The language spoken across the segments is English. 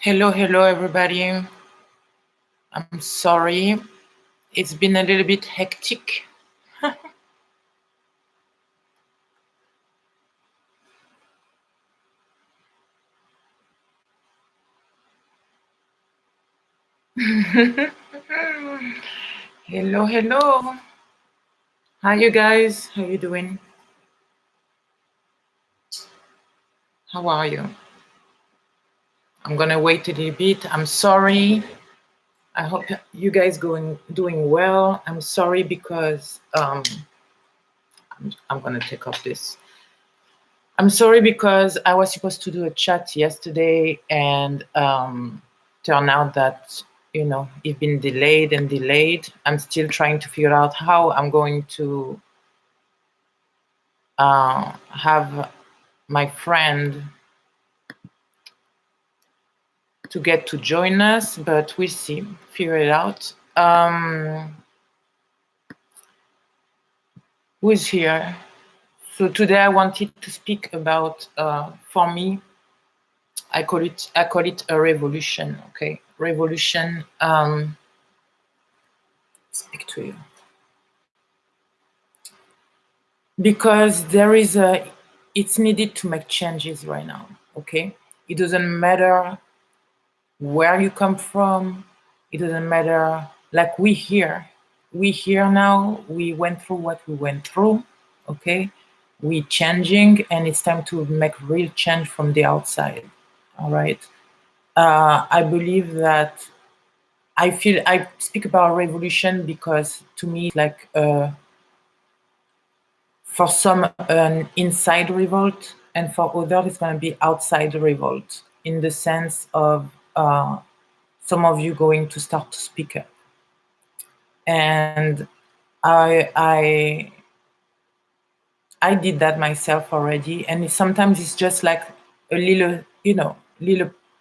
Hello, everybody. I'm sorry. It's been a little bit hectic. Hello. Hi, you guys. How you doing? How are you? I'm gonna wait a little bit. I'm sorry. I hope you guys doing well. I'm sorry because I'm gonna take off this. I'm sorry because I was supposed to do a chat yesterday and turned out that it's been delayed and delayed. I'm still trying to figure out how I'm going to have my friend to get to join us, but we'll see, figure it out. Who is here? So today I wanted to speak about, for me, I call it a revolution. Okay, revolution. Speak to you because it's needed to make changes right now. Okay, it doesn't matter where you come from. It doesn't matter. Like we here now. We went through what we went through. Okay, we changing, and it's time to make real change from the outside. All right. I believe that I speak about revolution because to me it's like for some an inside revolt, and for others it's going to be outside revolt, in the sense of some of you going to start to speak up. And I did that myself already, and sometimes it's just like a little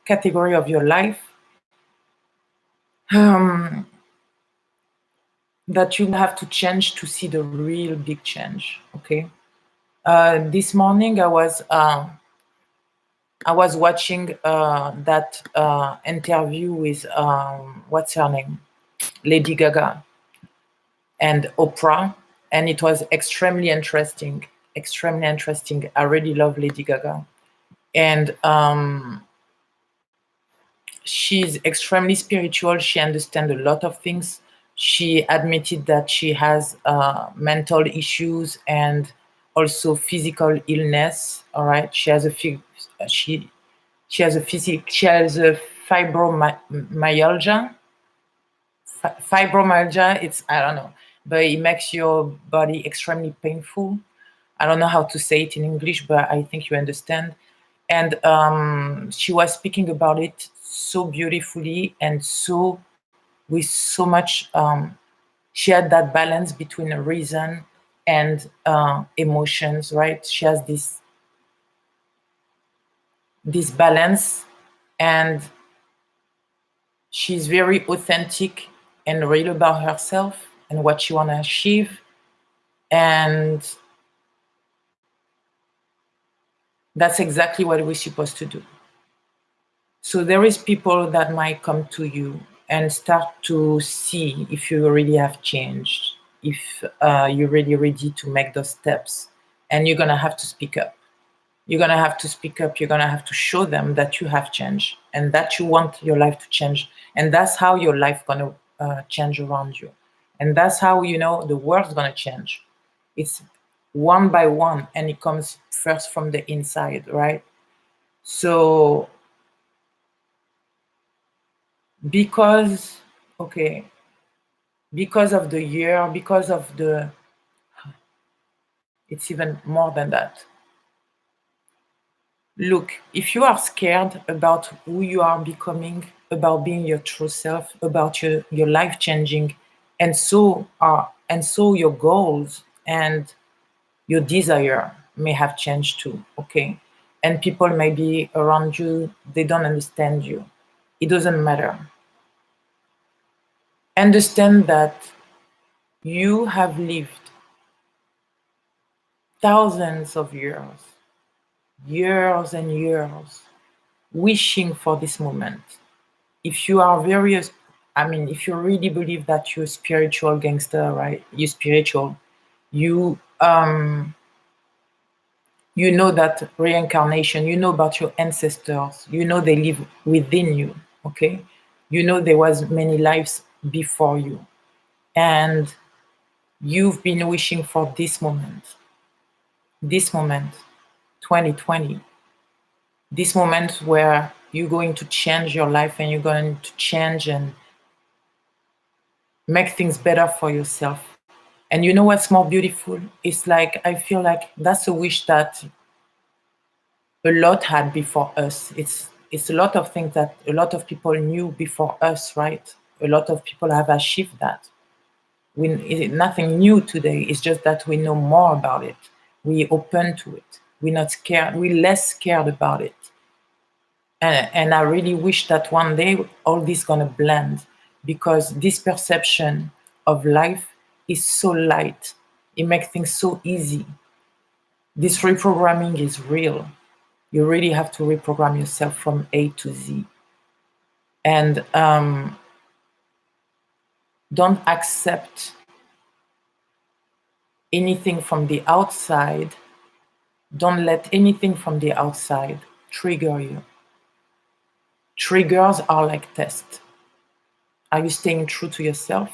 category of your life that you have to change to see the real big change. Okay. This morning I was watching that interview with what's her name, Lady Gaga and Oprah, and it was extremely interesting. I really love Lady Gaga, and she's extremely spiritual. She understands a lot of things. She admitted that she has mental issues and also physical illness. All right, she has a fibromyalgia. Fibromyalgia, it's, I don't know, but it makes your body extremely painful. I don't know how to say it in English, but I think you understand. And she was speaking about it so beautifully and with so much. She had that balance between reason and emotions, right? She has this balance, and she's very authentic and real about herself and what she want to achieve. And that's exactly what we're supposed to do. So there is people that might come to you and start to see if you really have changed, if you're really ready to make those steps, and you're going to have to speak up. You're going to have to speak up. You're going to have to show them that you have changed and that you want your life to change. And that's how your life going to change around you. And that's how, the world's going to change. It's one by one, and it comes first from the inside, right? So because of the year, it's even more than that. Look, if you are scared about who you are becoming, about being your true self, about your life changing, and so your goals and your desire may have changed too, okay? And people may be around you, they don't understand you. It doesn't matter. Understand that you have lived thousands of years and years wishing for this moment. If you are various, I mean, if you really believe that you're a spiritual gangster, right? You're spiritual. You you know that reincarnation. You know about your ancestors. You know they live within you. Okay, you know there was many lives before you, and you've been wishing for this moment, 2020, this moment where you're going to change your life and you're going to change and make things better for yourself. And you know what's more beautiful? It's like I feel like that's a wish that a lot had before us. It's a lot of things that a lot of people knew before us, right? A lot of people have achieved that. Nothing new today. It's just that we know more about it. We open to it. We're not scared. We're less scared about it. And I really wish that one day all this gonna blend, because this perception of life is so light. It makes things so easy. This reprogramming is real. You really have to reprogram yourself from A to Z. And don't accept anything from the outside. Don't let anything from the outside trigger you. Triggers are like tests. Are you staying true to yourself?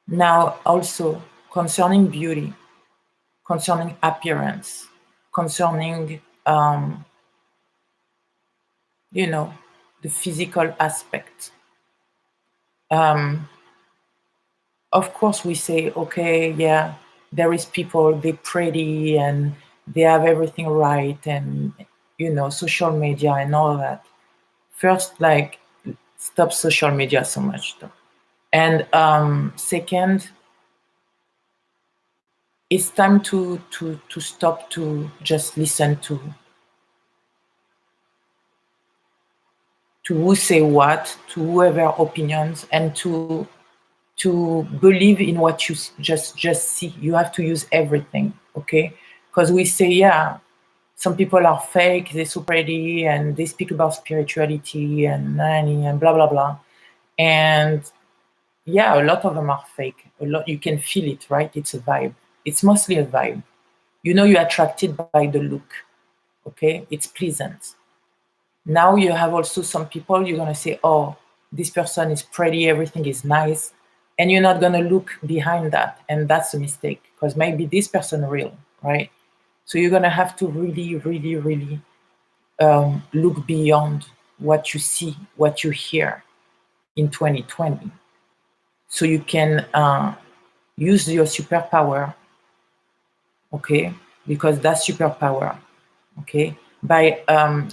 Now, also concerning beauty, concerning appearance, concerning, the physical aspect. Of course, we say, okay, yeah, there is people, they're pretty and they have everything right, and social media and all that. First, like, stop social media so much, though. And second, it's time to stop to just listen to who say what, to whoever opinions, and to believe in what you just see. You have to use everything, okay? Because we say, yeah, some people are fake, they're so pretty, and they speak about spirituality and nanny and blah blah blah. And yeah, a lot of them are fake. A lot, you can feel it, right? It's a vibe. It's mostly a vibe. You're attracted by the look, okay? It's pleasant. Now you have also some people, you're gonna say, oh, this person is pretty, everything is nice, and you're not gonna look behind that, and that's a mistake, because maybe this person real, right? So you're gonna have to really, really, really look beyond what you see, what you hear in 2020, so you can use your superpower, okay? Because that's superpower, okay? By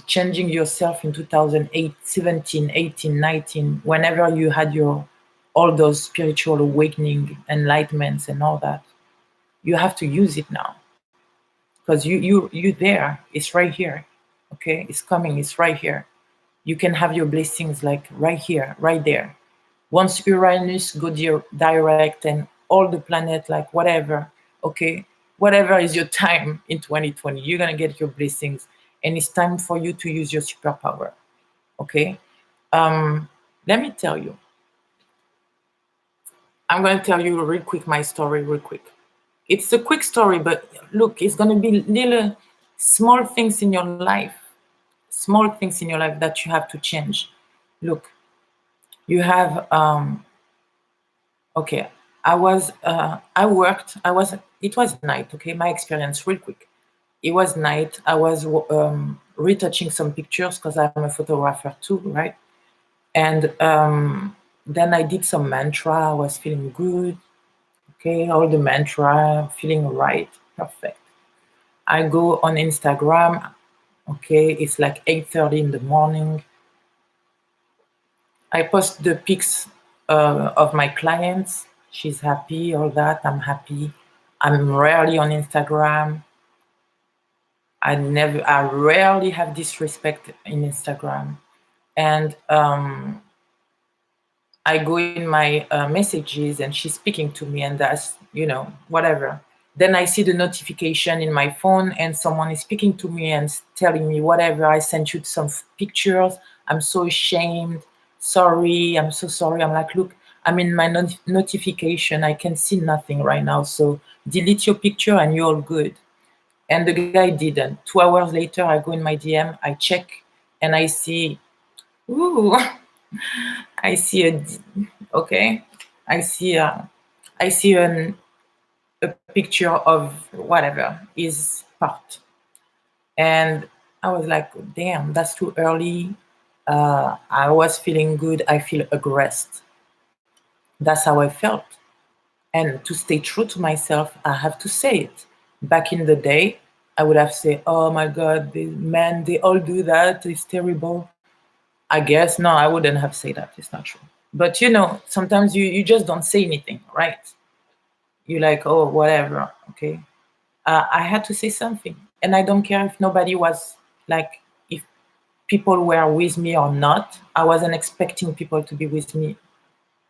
changing yourself in 2008, 17, 18, 19, whenever you had all those spiritual awakening, enlightenments and all that, you have to use it now. Because you there, it's right here, okay? It's coming, it's right here. You can have your blessings like right here, right there. Once Uranus go direct and all the planet, like whatever, okay, whatever is your time in 2020, you're gonna get your blessings, and it's time for you to use your superpower, okay? Let me tell you. I'm gonna tell you real quick my story, real quick. It's a quick story, but look, it's gonna be little small things in your life, small things in your life that you have to change. Look, you have okay, it was night, okay? My experience, real quick. It was night. I was retouching some pictures because I'm a photographer too, right? And then I did some mantra. I was feeling good, okay? All the mantra, feeling right, perfect. I go on Instagram, okay? It's like 8:30 in the morning. I post the pics of my clients. She's happy, all that. I'm happy. I'm rarely on Instagram. I rarely have disrespect in Instagram. And I go in my messages and she's speaking to me, and that's, whatever. Then I see the notification in my phone and someone is speaking to me and telling me, whatever, I sent you some pictures. I'm so ashamed. Sorry. I'm so sorry. I'm like, look, I'm in my notification. I can see nothing right now. So delete your picture and you're all good. And the guy didn't. 2 hours later, I go in my DM, I check, and I see, ooh, I see okay, I see a picture of whatever is part. And I was like, damn, that's too early. I was feeling good. I feel aggressed. That's how I felt. And to stay true to myself, I have to say it. Back in the day, I would have said, oh my God, men, they all do that. It's terrible. I guess, no, I wouldn't have said that. It's not true. But sometimes you just don't say anything, right? You're like, oh, whatever. Okay. I had to say something. And I don't care if nobody was like, if people were with me or not. I wasn't expecting people to be with me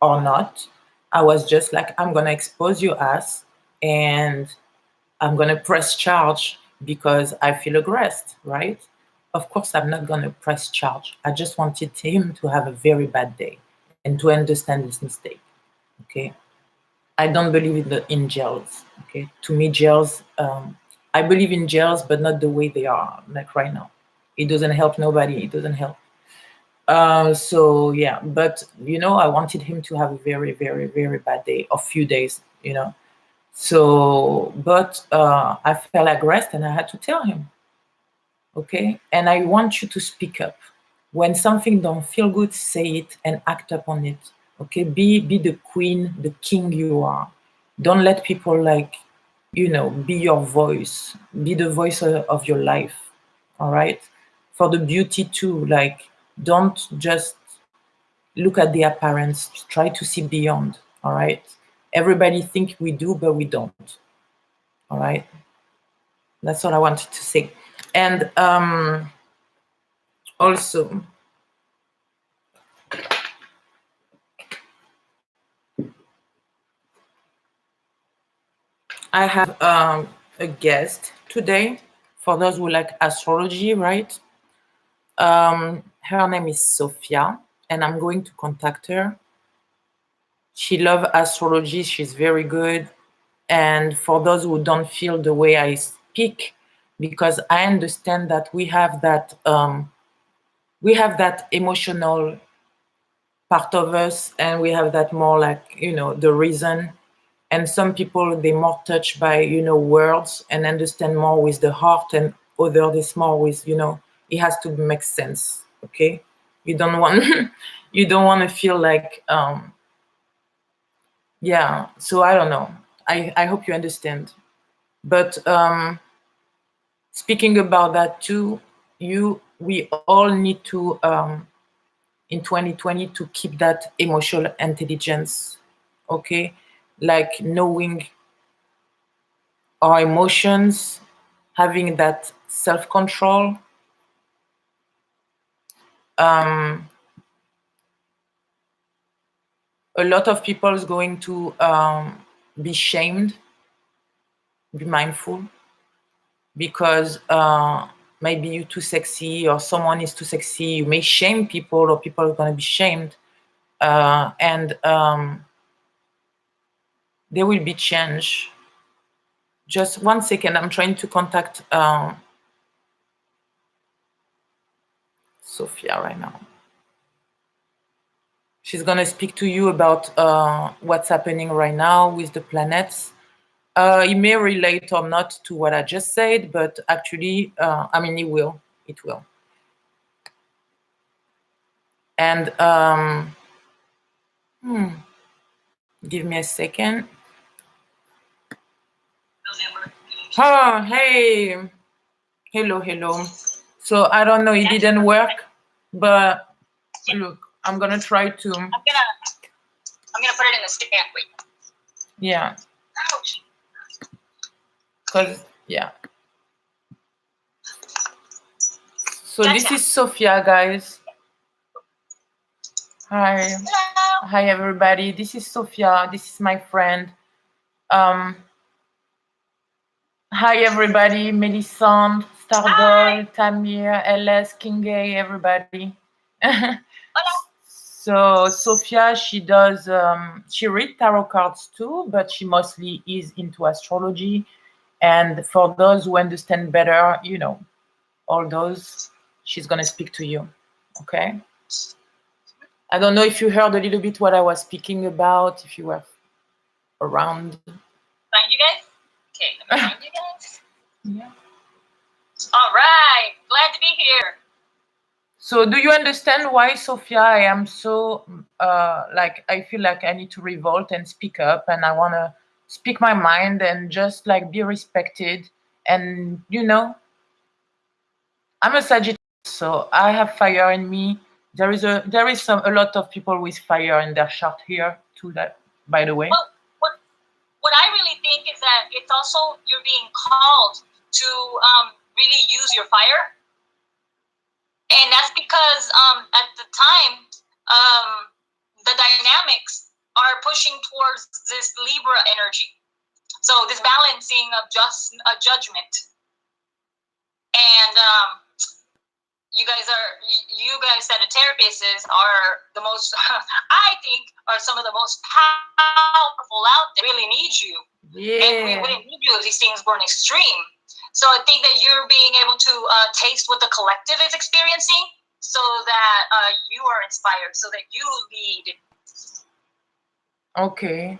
or not. I was just like, I'm going to expose your ass and I'm going to press charge because I feel aggressed, right? Of course, I'm not going to press charge. I just wanted him to have a very bad day and to understand his mistake, okay? I don't believe in jails, okay? To me, jails, I believe in jails, but not the way they are, like right now. It doesn't help nobody. It doesn't help. So yeah, but I wanted him to have a very, very, very bad day, or few days, So, but I felt aggressed and I had to tell him, okay? And I want you to speak up. When something don't feel good, say it and act upon it, okay? Be the queen, the king you are. Don't let people be your voice. Be the voice of your life, all right? For the beauty too, don't just look at the appearance, try to see beyond, all right? Everybody think we do, but we don't, all right? That's all I wanted to say. And also, I have a guest today. For those who like astrology, right? Her name is Sophia, and I'm going to contact her. She loves astrology. She's very good. And for those who don't feel the way I speak, because I understand that we have that emotional part of us, and we have that more the reason. And some people, they're more touched by words and understand more with the heart, and others is more with it has to make sense. Okay, you don't want you don't want to feel like yeah. So I don't know. I hope you understand. But speaking about that too, we all need to in 2020 to keep that emotional intelligence, okay? Like knowing our emotions, having that self-control. A lot of people is going to be shamed, be mindful, because maybe you're too sexy or someone is too sexy. You may shame people, or people are going to be shamed. And there will be change. Just 1 second, I'm trying to contact Sophia right now. She's going to speak to you about what's happening right now with the planets. It may relate or not to what I just said, but actually, it will. It will. And give me a second. Oh, hey. Hello. So I don't know, it didn't work, but look, I'm gonna try to. I'm gonna put it in the stand. Wait. Yeah. Ouch. Cause yeah. So gotcha. This is Sophia, guys. Hi. Hello. Hi everybody. This is Sophia. This is my friend. Hi everybody, Melisande, Stardoll, Tamir, LS, Kingay, everybody. So Sophia, she does, she reads tarot cards too, but she mostly is into astrology. And for those who understand better, you know, all those, she's gonna speak to you, okay? I don't know if you heard a little bit what I was speaking about, if you were around. Find you guys? Okay, let me find you guys. Yeah. All right, glad to be here. So do you understand why, Sophia, I am so, like, I feel like I need to revolt and speak up, and I want to speak my mind and just, like, be respected. And, you know, I'm a Sagittarius, so I have fire in me. There is a lot of people with fire in their chart here, too, that, by the way. Well, what I really think is that it's also you're being called to really use your fire. And that's because at the time, the dynamics are pushing towards this Libra energy. So this balancing of just a judgment. And you guys Sagittariuses are the most, I think, are some of the most powerful out there. Really need you. Yeah. And we wouldn't need you if these things weren't extreme. So I think that you're being able to taste what the collective is experiencing so that you are inspired, so that you lead. Okay.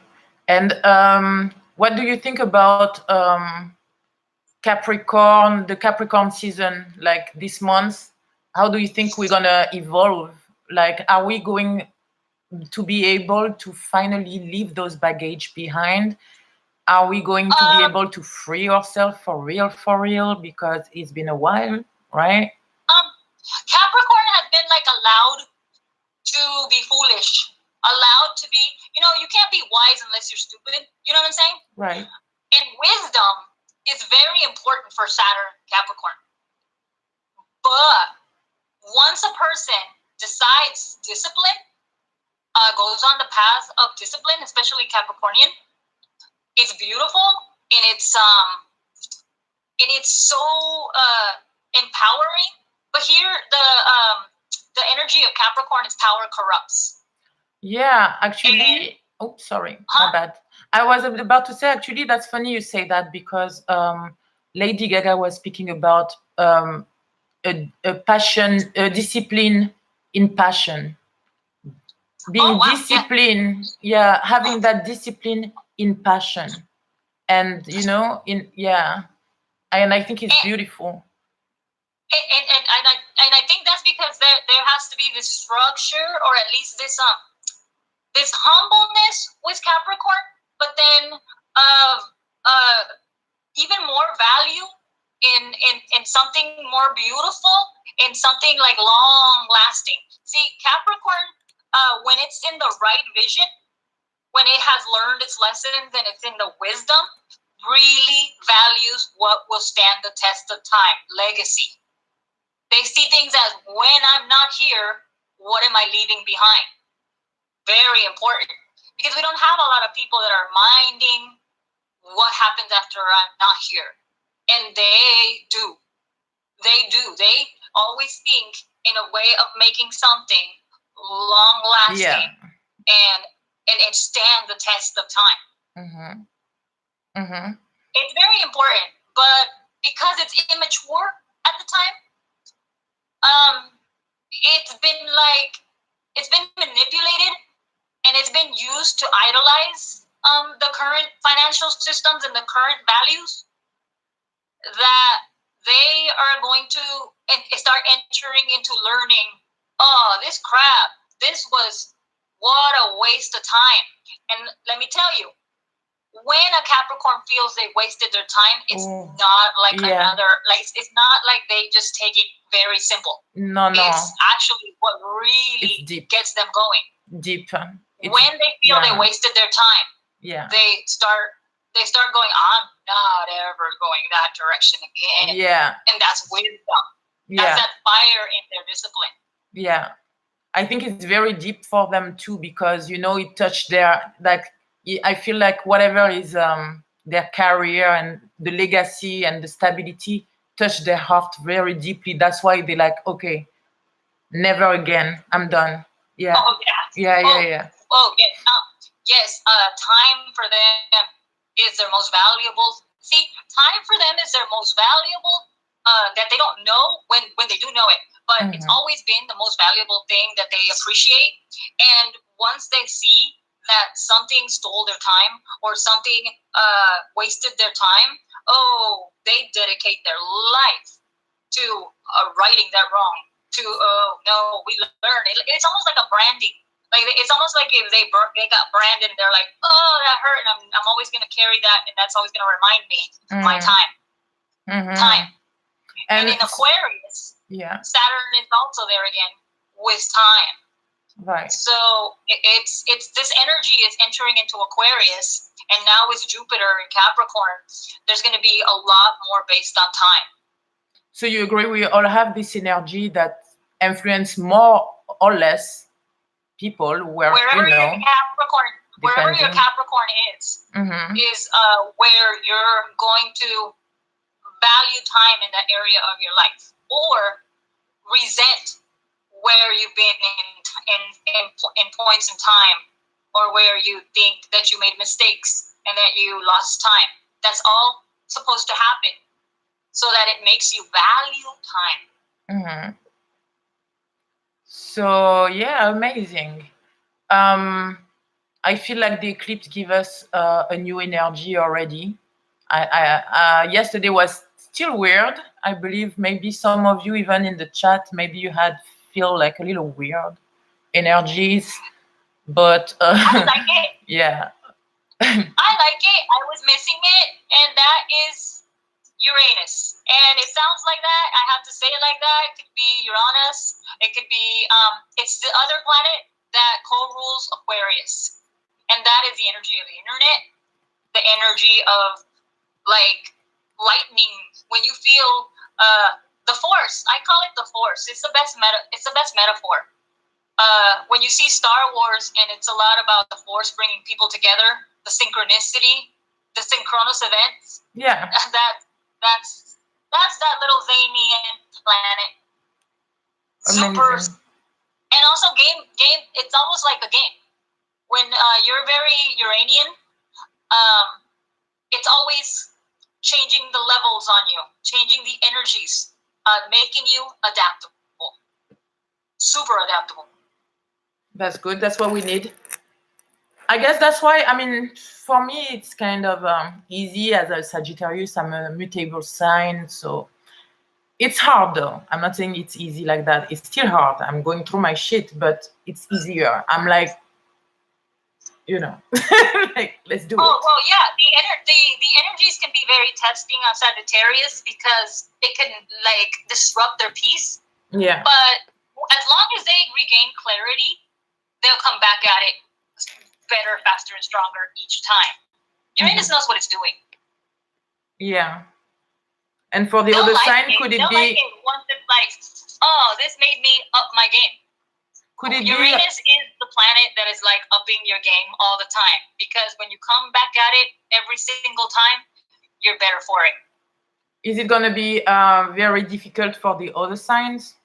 And what do you think about Capricorn, the Capricorn season, like this month? How do you think we're gonna evolve? Like, are we going to be able to finally leave those baggage behind? Are we going to be able to free ourselves for real? Because it's been a while, right? Capricorn has been like allowed to be foolish, allowed to be, you can't be wise unless you're stupid. You know what I'm saying? Right. And wisdom is very important for Saturn Capricorn. But once a person decides discipline, goes on the path of discipline, especially Capricornian, it's beautiful and it's so empowering. But here the energy of Capricorn is power corrupts. Yeah, actually, sorry, my bad. I was about to say, actually, that's funny you say that, because Lady Gaga was speaking about a passion, a discipline in passion. Being disciplined, yeah, having that discipline in passion. And, and I think it's beautiful. And I think that's because there has to be this structure, or at least this humbleness with Capricorn, but then even more value in something more beautiful, in something like long lasting. See, Capricorn, when it's in the right vision, when it has learned its lessons and it's in the wisdom, really values what will stand the test of time, legacy. They see things as, when I'm not here, what am I leaving behind? Very important. Because we don't have a lot of people that are minding what happens after I'm not here. And they do. They always think in a way of making something long lasting and stand the test of time. It's very important, but because it's immature at the time, it's been manipulated and it's been used to idolize the current financial systems and the current values, that they are going to start entering into learning, this crap, this was, what a waste of time. And let me tell you, when a Capricorn feels they wasted their time, it's not like another, like, it's not like they just take it very simple. No. It's actually what really gets them going. Deep. When they feel they wasted their time, they start going, I'm not ever going that direction again. And that's wisdom. That's that fire in their discipline. Yeah. I think it's very deep for them too, because, it touched their, like, I feel like whatever is their career and the legacy and the stability touch their heart very deeply. That's why they like, okay, never again. I'm done. Yeah. Oh yeah. Yeah. Oh yeah. Yes. Time for them is their most valuable. See, time for them is their most valuable. That they don't know when they do know it, but it's always been the most valuable thing that they appreciate. And once they see that something stole their time or something wasted their time, oh, they dedicate their life to righting that wrong. To no, we learn. It's almost like a branding. Like it's almost like if they got branded and they're like, oh, that hurt, and I'm always gonna carry that, and that's always gonna remind me my time. Time. And in Aquarius, Saturn is also there again with time. Right. So it's this energy is entering into Aquarius, and now with Jupiter in Capricorn, there's going to be a lot more based on time. So you agree we all have this energy that influence more or less people wherever your Capricorn is where you're going to value time in that area of your life, or resent where you've been in points in time, or where you think that you made mistakes and that you lost time. That's all supposed to happen so that it makes you value time. So yeah, amazing. I feel like the eclipse give us a new energy already. I yesterday was still weird. I believe maybe some of you, even in the chat, maybe you had feel like a little weird energies, but I like it. Yeah. I like it. I was missing it, and that is Uranus. And it sounds like that. I have to say it like that. It could be Uranus. It could be it's the other planet that co-rules Aquarius, and that is the energy of the internet, the energy of like lightning. When you feel the force, I call it the force. It's the best metaphor. When you see Star Wars, and it's a lot about the force bringing people together, the synchronicity, the synchronous events. Yeah. That's that little zany planet. Super. Amazing. And also game. It's almost like a game. When you're very Uranian, it's always changing the levels on you, changing the energies, making you adaptable. Super adaptable. That's good. That's what we need. I guess that's why, I mean, for me, it's kind of easy as a Sagittarius. I'm a mutable sign, so it's hard though. I'm not saying it's easy like that. It's still hard. I'm going through my shit, but it's easier. I'm like, like, let's do it. Well, yeah. The energies can be very testing on Sagittarius because it can like disrupt their peace. Yeah. But as long as they regain clarity, they'll come back at it better, faster, and stronger each time. Uranus knows what it's doing. Yeah. And for the other sign, could it be? Like it once it's like, oh, this made me up my game. Could it Uranus is the planet that is like upping your game all the time, because when you come back at it every single time, you're better for it. Is it going to be very difficult for the other signs?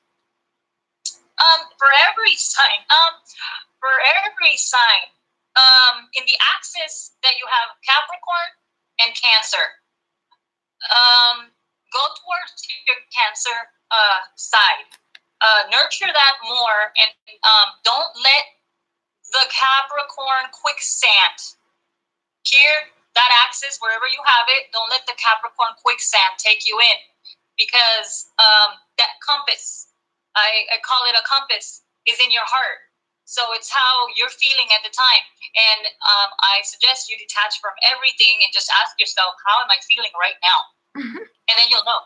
For every sign. In the axis that you have Capricorn and Cancer, go towards your Cancer side. Nurture that more, and don't let the Capricorn quicksand here, that axis, wherever you have it, don't let the Capricorn quicksand take you in, because that compass, I call it a compass, is in your heart. So it's how you're feeling at the time. And I suggest you detach from everything and just ask yourself, how am I feeling right now? And then you'll know.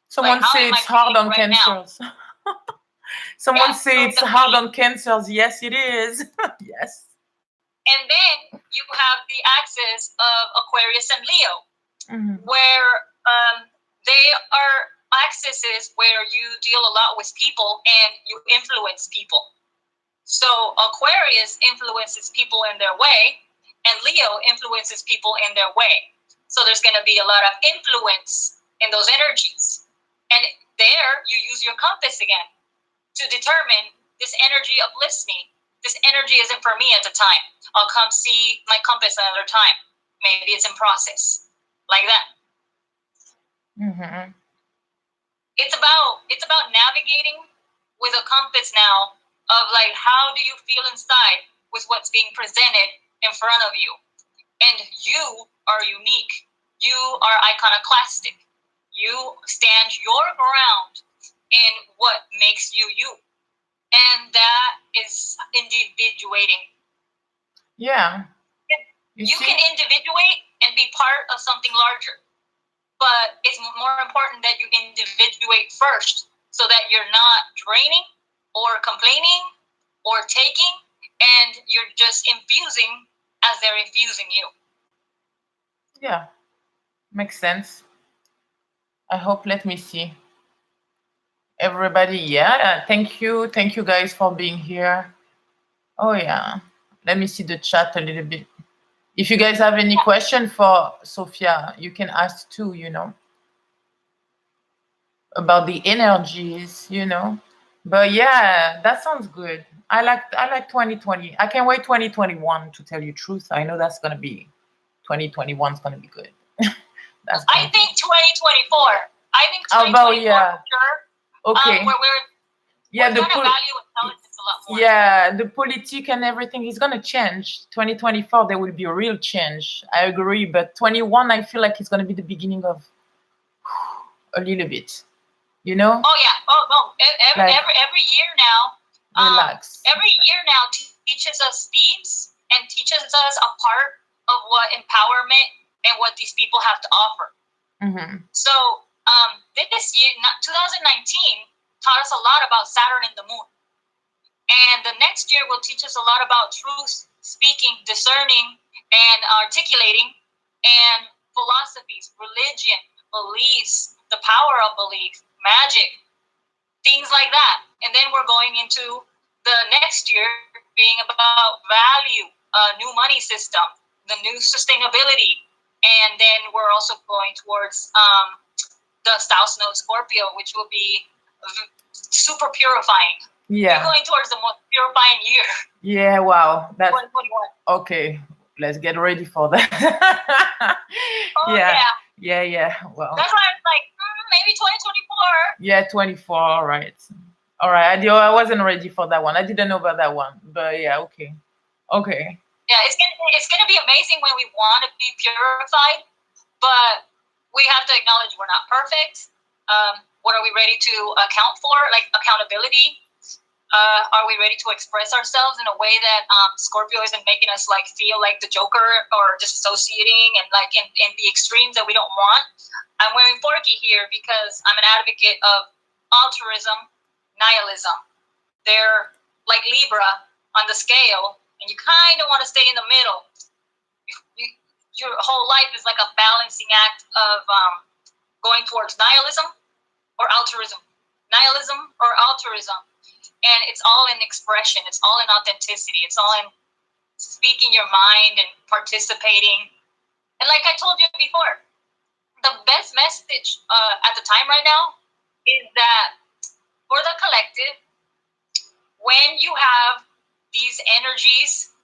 Someone say it's hard on cancers. Someone say it's hard on cancers. Yes, it is. Yes. And then you have the axis of Aquarius and Leo, where they are axes where you deal a lot with people and you influence people. So Aquarius influences people in their way, and Leo influences people in their way. So there's going to be a lot of influence in those energies. And there you use your compass again to determine this energy uplifts me. This energy isn't for me at the time. I'll come see my compass another time. Maybe it's in process. Like that. Mm-hmm. It's about navigating with a compass now of like, how do you feel inside with what's being presented in front of you? And you are unique. You are iconoclastic. You stand your ground in what makes you you. And that is individuating. Yeah. You can individuate and be part of something larger. But it's more important that you individuate first so that you're not draining or complaining or taking, and you're just infusing as they're infusing you. Yeah, makes sense. I hope, let me see. Everybody, yeah, thank you guys for being here. Oh yeah, let me see the chat a little bit. If you guys have any question for Sophia, you can ask too, about the energies, But yeah, that sounds good. I like 2020. I can't wait 2021 to tell you truth. I know that's gonna be 2021 is gonna be good. I think 2024. I think 2024 about, yeah. for sure. Okay. Where yeah, we're gonna value intelligence a lot more. Yeah, the politic and everything is gonna change. 2024, there will be a real change. I agree, but 21, I feel like it's gonna be the beginning of a little bit. Oh yeah. Oh no. Every year now. Relax. Every year now teaches us themes and teaches us a part of what empowerment and what these people have to offer. Mm-hmm. So this year, 2019, taught us a lot about Saturn and the Moon, and the next year will teach us a lot about truth speaking, discerning, and articulating, and philosophies, religion, beliefs, the power of belief, magic, things like that. And then we're going into the next year being about value, new money system, the new sustainability. And then we're also going towards the South Node Scorpio, which will be super purifying. Yeah. We're going towards the most purifying year. Yeah, wow. That's 2021. Okay. Let's get ready for that. Yeah. Well. That's why I was like, maybe 2024. Yeah, 24. All right. I wasn't ready for that one. I didn't know about that one. But yeah, okay. Yeah, it's gonna be amazing when we want to be purified, but we have to acknowledge we're not perfect. What are we ready to account for? Like accountability. Are we ready to express ourselves in a way that Scorpio isn't making us like feel like the Joker or disassociating and like in the extremes that we don't want? I'm wearing Forky here because I'm an advocate of altruism, nihilism. They're like Libra on the scale, and you kind of want to stay in the middle. Your whole life is like a balancing act of going towards nihilism or altruism. Nihilism or altruism. And it's all in expression. It's all in authenticity. It's all in speaking your mind and participating. And like I told you before, the best message at the time right now is that for the collective, when you have these energies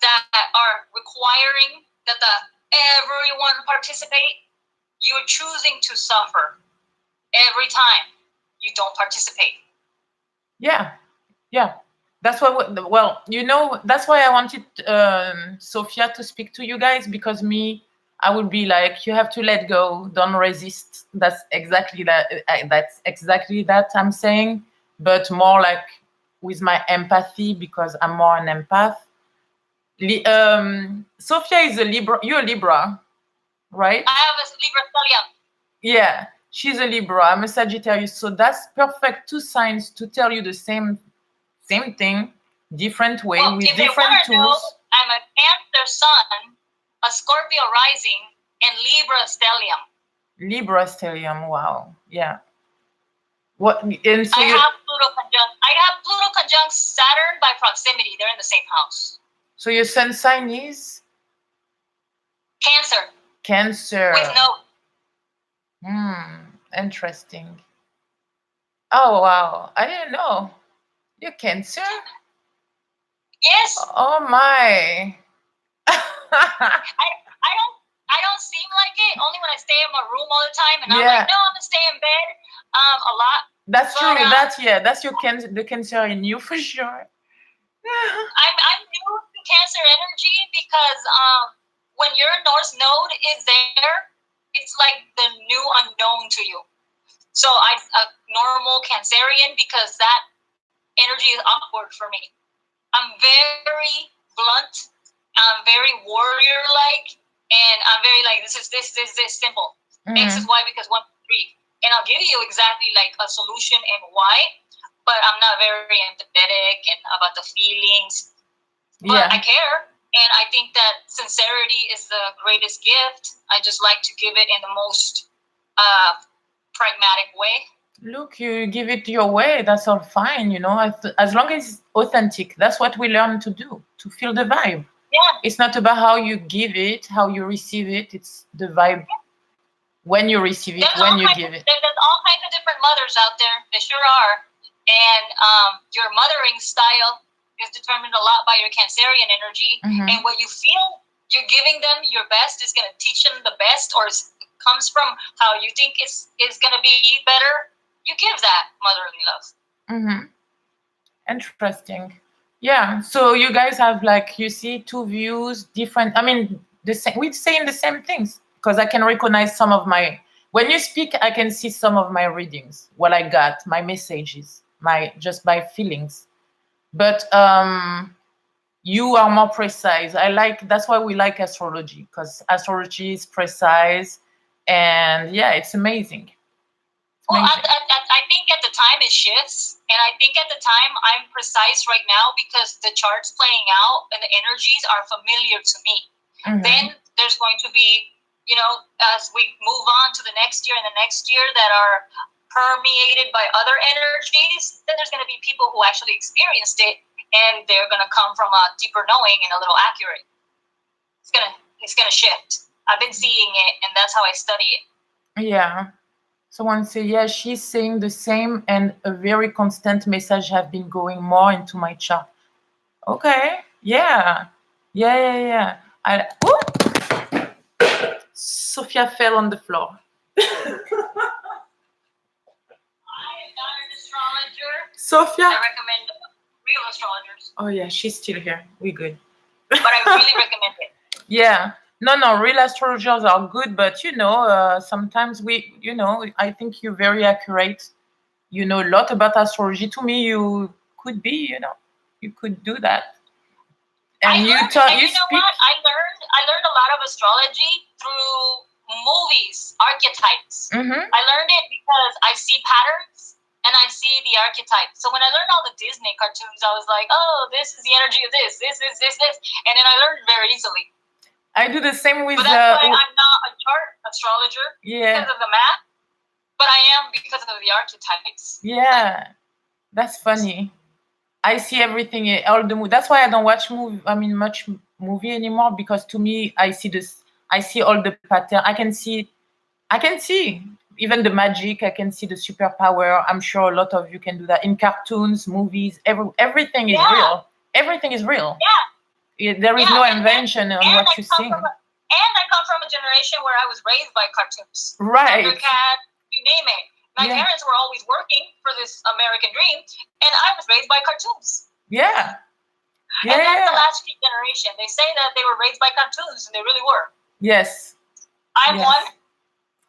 that are requiring that everyone participate, you're choosing to suffer every time you don't participate. Yeah. That's why. That's why I wanted Sophia to speak to you guys, because I would be like, you have to let go, don't resist. That's exactly that. I'm saying, but more like with my empathy, because I'm more an empath. Sophia is a Libra. You're a Libra, right? I have a Libra stellium. Yeah, she's a Libra. I'm a Sagittarius, so that's perfect. Two signs to tell you the same thing, different way, with different tools. I'm a Cancer sun, a Scorpio rising, and Libra stellium. Libra stellium, wow, yeah. What? And so I have Pluto conjunct Saturn by proximity. They're in the same house. So your sun sign is Cancer. Cancer. with no. Interesting. Oh wow, I didn't know. You're Cancer? Yes. Oh my. I don't seem like it. Only when I stay in my room all the time, and I'm Yeah. like, no, I'm gonna stay in bed a lot. That's But, true. That's your the Cancer in you for sure. I'm new to Cancer energy because when your North Node is there, it's like the new unknown to you. So I'm a normal Cancerian because that energy is awkward for me. I'm very blunt. I'm very warrior-like, and I'm very like this simple. X is Y because 1, 2, 3, and I'll give you exactly like a solution and why. But I'm not very empathetic and about the feelings. But I care, and I think that sincerity is the greatest gift. I just like to give it in the most pragmatic way. Look, you give it your way. That's all fine, as long as it's authentic. That's what we learn to do, to feel the vibe. Yeah. It's not about how you give it, how you receive it. It's the vibe when you receive it, when you give it. There's all kinds of different mothers out there. There sure are. And your mothering style is determined a lot by your Cancerian energy. And what you feel you're giving them your best is going to teach them the best, or comes from how you think is going to be better. You give that motherly love. Interesting. Yeah. So you guys have, like, you see, two views, different. I mean, the same. We're saying the same things because I can recognize some of my. When you speak, I can see some of my readings, what I got, my messages, just by feelings. But you are more precise. That's why we like astrology, because astrology is precise, and yeah, it's amazing. Well, I think at the time it shifts, and I think at the time I'm precise right now because the charts playing out and the energies are familiar to me. Then there's going to be, as we move on to the next year and the next year that are permeated by other energies, then there's going to be people who actually experienced it, and they're going to come from a deeper knowing and a little accurate. It's gonna shift. I've been seeing it, and that's how I study it. Yeah. Someone say, yeah, she's saying the same, and a very constant message have been going more into my chart. Okay. Yeah. Sophia fell on the floor. I am not an astrologer. Sophia? I recommend real astrologers. Oh yeah, she's still here. We're good. But I really recommend it. Yeah. No, real astrologers are good, but sometimes I think you're very accurate. You know a lot about astrology. To me, you could be, you could do that. And you know what? I learned a lot of astrology through movies, archetypes. I learned it because I see patterns and I see the archetypes. So when I learned all the Disney cartoons, I was like, oh, this is the energy of this, and then I learned very easily. I do the same with. But that's why I'm not a chart astrologer because of the math, but I am because of the archetypes. Yeah, that's funny. I see everything, all the. That's why I don't watch much movie anymore, because to me, I see this. I see all the pattern. I can see even the magic. I can see the superpower. I'm sure a lot of you can do that in cartoons, movies. Everything is real. Everything is real. There is no invention on what you see. And I come from a generation where I was raised by cartoons. Right. Thundercat, you name it. My parents were always working for this American dream, and I was raised by cartoons. Yeah. And that's the last generation. They say that they were raised by cartoons, and they really were. Yes. I'm one.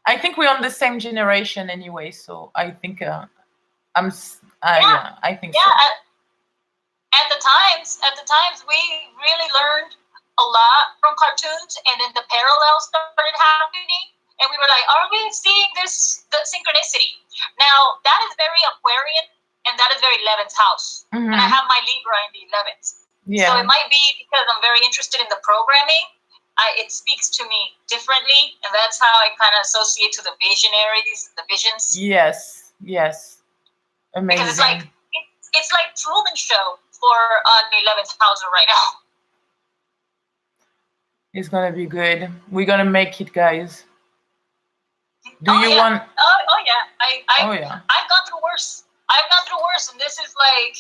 I think we're on the same generation anyway, so I think I think so. At the times, we really learned a lot from cartoons, and then the parallels started happening, and we were like, are we seeing the synchronicity? Now, that is very Aquarian, and that is very 11th house. And I have my Libra in the 11th. Yeah. So it might be because I'm very interested in the programming. It speaks to me differently, and that's how I kind of associate to the visionaries, the visions. Yes. Amazing. Because it's like Truman Show for the 11th house right now. It's gonna be good. We're gonna make it, guys. Do Oh you yeah. want? Oh yeah. Oh yeah. I've gone through worse. I've gone through worse, and this is like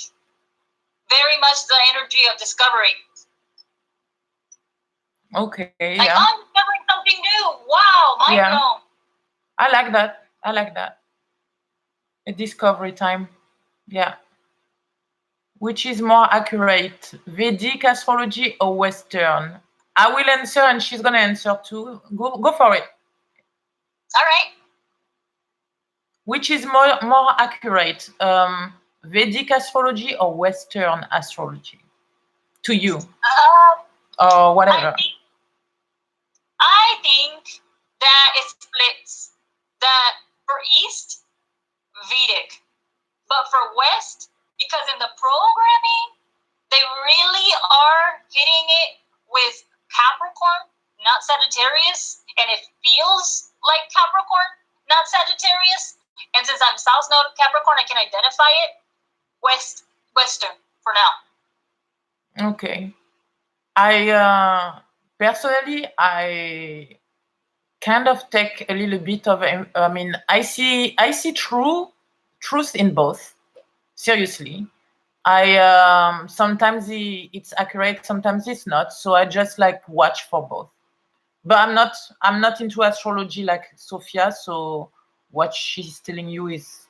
very much the energy of discovery. Okay. Like, Yeah. I'm discovering something new. Wow, mind Yeah. blown. I like that. I like that. A discovery time. Yeah. Which is more accurate, Vedic astrology or Western? I will answer, and she's gonna answer too. Go for it. All right. Which is more accurate, Vedic astrology or Western astrology to you, or whatever? I think that it splits. That for East, Vedic, but for West, because in the programming, they really are hitting it with Capricorn, not Sagittarius, and it feels like Capricorn, not Sagittarius. And since I'm South Node of Capricorn, I can identify it. Western for now. Okay. I personally, I kind of take a little bit of. I mean, I see truth in both. Seriously, I sometimes it's accurate, sometimes it's not. So I just like watch for both. But I'm not into astrology like Sophia. So what she's telling you is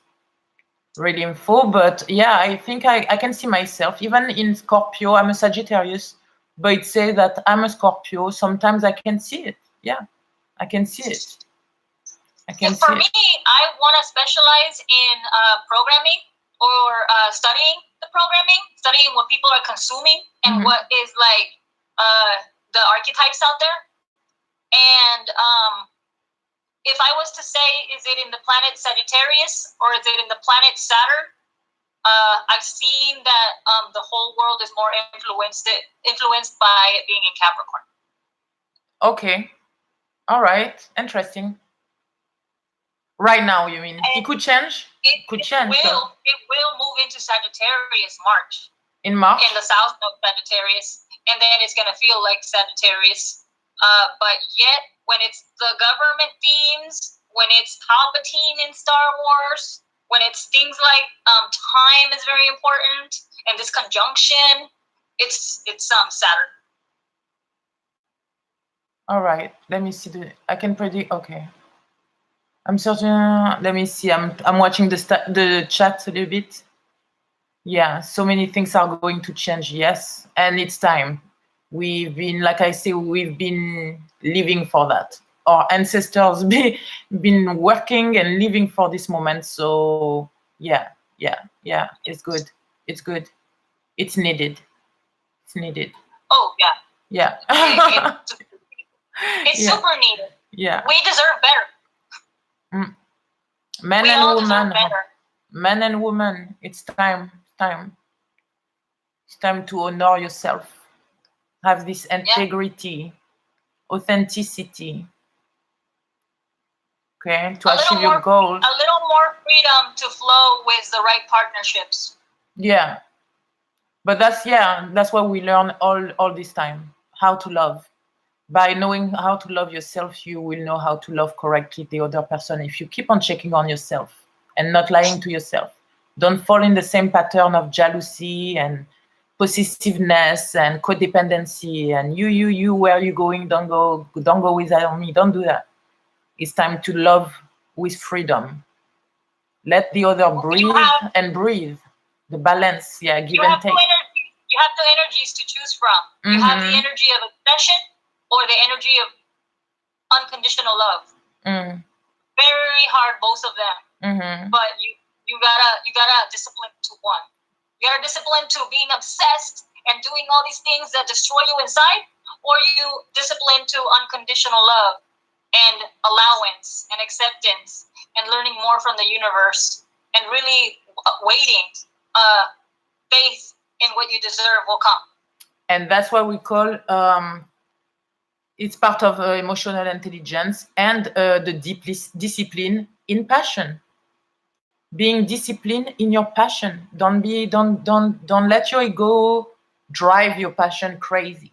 really info. But yeah, I think I can see myself even in Scorpio. I'm a Sagittarius, but it says that I'm a Scorpio. Sometimes I can see it. Yeah, I can see it. For me, I want to specialize in programming or studying the programming, studying what people are consuming and what is like the archetypes out there. And if I was to say, is it in the planet Sagittarius or is it in the planet Saturn? I've seen that the whole world is more influenced by it being in Capricorn. Okay. All right. Interesting. Right now, you mean? It could change? It will move into Sagittarius March. In March? In the South Node Sagittarius. And then it's going to feel like Sagittarius. But yet, when it's the government themes, when it's Palpatine in Star Wars, when it's things like time is very important, and this conjunction, it's Saturn. All right. Let me see. I can predict. Okay. I'm certain. Let me see. I'm watching the chat a little bit. Yeah, so many things are going to change. Yes, and it's time. We've been, like I say, we've been living for that. Our ancestors been working and living for this moment. So yeah, it's good. It's good. It's needed. It's needed. Oh yeah. Yeah. It's super needed. Yeah. We deserve better. Men and women. Men and women. It's time. It's time to honor yourself. Have this integrity, authenticity. Okay, to achieve your goals. A little more freedom to flow with the right partnerships. Yeah. But that's what we learn all this time. How to love. By knowing how to love yourself, you will know how to love correctly the other person. If you keep on checking on yourself and not lying to yourself, don't fall in the same pattern of jealousy and possessiveness and codependency and you, where you going? Don't go without me. Don't do that. It's time to love with freedom. Let the other breathe and breathe. The balance, give and take. You have two energies to choose from. You have the energy of obsession or the energy of unconditional love. Very hard, both of them. But you gotta discipline to one. You gotta discipline to being obsessed and doing all these things that destroy you inside, or you discipline to unconditional love and allowance and acceptance and learning more from the universe and really waiting. Faith in what you deserve will come. And that's what we call it's part of emotional intelligence and the discipline in passion. Being disciplined in your passion. Don't let your ego drive your passion crazy.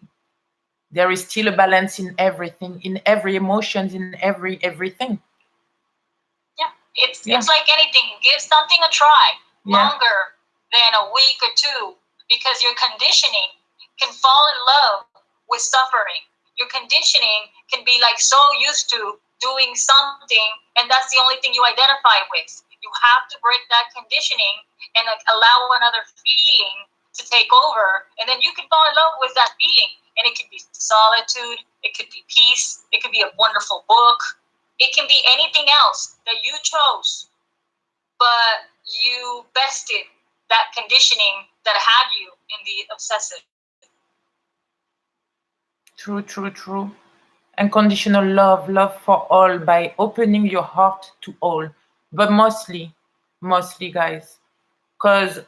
there is still a balance in everything, in every emotions, in everything. Yeah, it's like anything. Give something a try longer than a week or two, because your conditioning can fall in love with suffering. Your conditioning can be like so used to doing something, and that's the only thing you identify with. You have to break that conditioning and allow another feeling to take over, and then you can fall in love with that feeling. And it could be solitude, it could be peace, it could be a wonderful book, it can be anything else that you chose, but you bested that conditioning that had you in the obsessive. True, true, true. Unconditional love, love for all, by opening your heart to all, but mostly, guys, because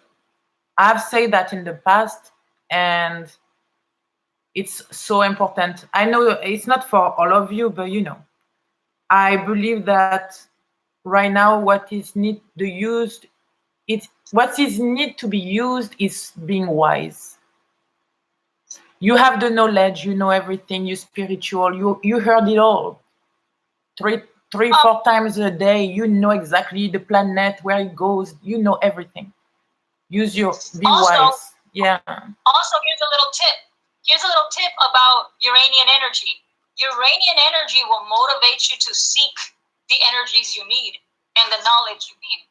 I've said that in the past, and it's so important. I know it's not for all of you, but I believe that right now what is need the used it what is need to be used is being wise. You have the knowledge, you know everything, you spiritual, you heard it all three, Um, 4 times a day. You know exactly the planet, where it goes, you know everything. Use your be also, wise. Yeah. Also, here's a little tip. Here's a little tip about Uranian energy. Uranian energy will motivate you to seek the energies you need and the knowledge you need.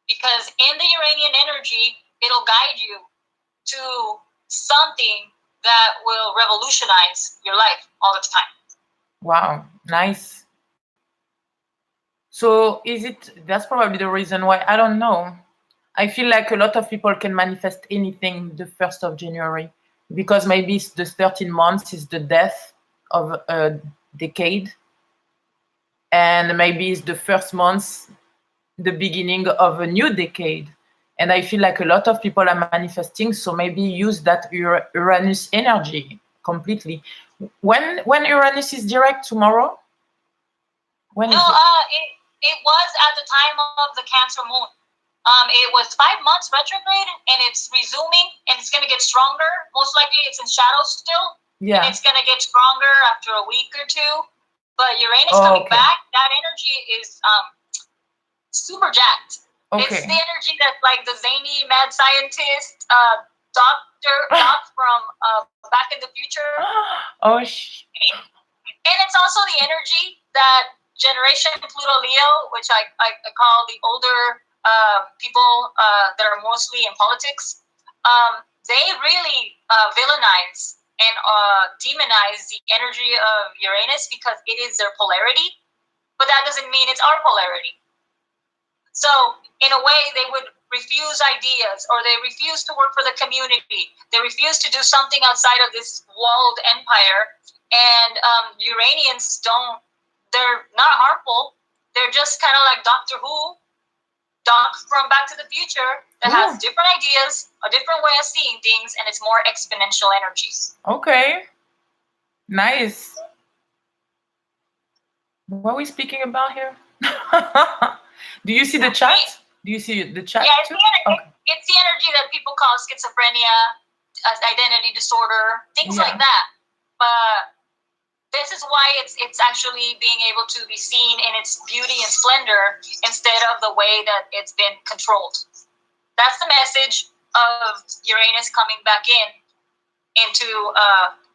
Because in the Uranian energy, it'll guide you to something that will revolutionize your life all the time. Wow, nice. So is it that's probably the reason why, I don't know. I feel like a lot of people can manifest anything the 1st of January, because maybe it's the 13 months is the death of a decade, and maybe it's the first month, the beginning of a new decade. And I feel like a lot of people are manifesting, so maybe use that Uranus energy completely. When Uranus is direct tomorrow? When No, is it? it was at the time of the Cancer moon. It was 5 months retrograde, and it's resuming, and it's going to get stronger. Most likely, it's in shadow still, and Yeah. it's going to get stronger after a week or two. But Uranus coming Okay. back, that energy is super jacked. It's Okay. the energy that, like, the zany mad scientist, Doc from Back in the Future, Oh, and it's also the energy that Generation Pluto Leo, which I call the older people that are mostly in politics, they really villainize and demonize the energy of Uranus because it is their polarity, but that doesn't mean it's our polarity. So, in a way, they would refuse ideas, or they refuse to work for the community. They refuse to do something outside of this walled empire. And Uranians they're not harmful. They're just kind of like Doctor Who, Doc from Back to the Future, that has different ideas, a different way of seeing things, and it's more exponential energies. Okay. Nice. What are we speaking about here? Do you see the chat? Do you see the chat? Yeah, too? it's the energy that people call schizophrenia, identity disorder, things like that. But this is why it's actually being able to be seen in its beauty and splendor instead of the way that it's been controlled. That's the message of Uranus coming back into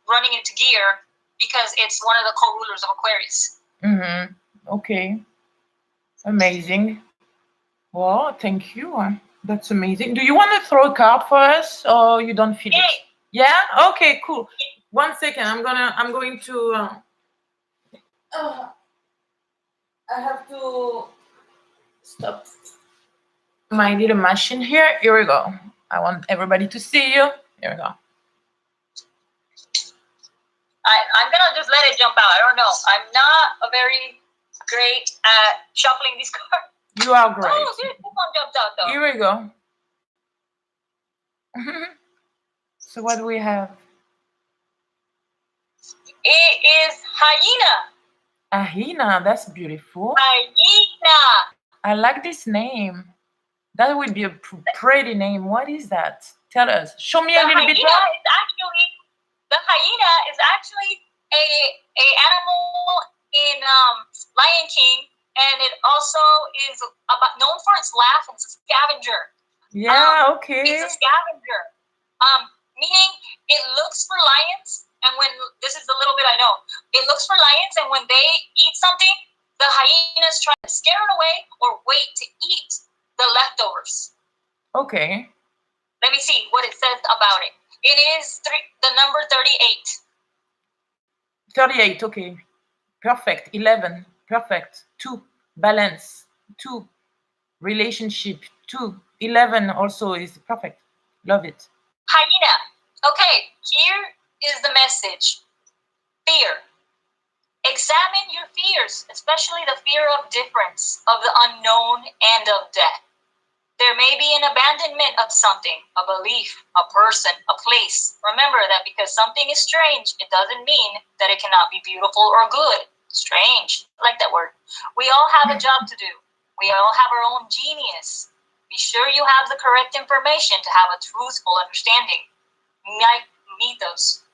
running into gear, because it's one of the co-rulers of Aquarius. Mm-hmm. Okay. Amazing. Well, thank you. That's amazing. Do you want to throw a card for us, or you don't feel it? Yeah. Okay. Cool. 1 second. I'm going to. I have to stop my little machine here. Here we go. I want everybody to see you. Here we go. I'm gonna just let it jump out. I don't know. I'm not a very great at shuffling these cards. You are great. Oh, this one jumped out though. Here we go. So what do we have? It is hyena. Hyena, that's beautiful. Hyena. I like this name. That would be a pretty name. What is that? Tell us. Show me a little bit more. Hyena is actually The hyena is actually a animal in Lion King, and it also is known for its laugh. And it's a scavenger. Yeah, It's okay. a scavenger, meaning it looks for lions. And when this is the little bit I know, it looks for lions, and when they eat something, the hyenas try to scare it away or wait to eat the leftovers. Okay. Let me see what it says about it. It is the number 38. 38, okay. Perfect. 11, perfect. 2, balance. 2, relationship. 2, 11 also is perfect. Love it. Hyena. Okay, here is the message. Fear. Examine your fears, especially the fear of difference, of the unknown, and of death. There may be an abandonment of something, a belief, a person, a place. Remember that because something is strange, it doesn't mean that it cannot be beautiful or good. Strange. I like that word. We all have a job to do. We all have our own genius. Be sure you have the correct information to have a truthful understanding. Mythos.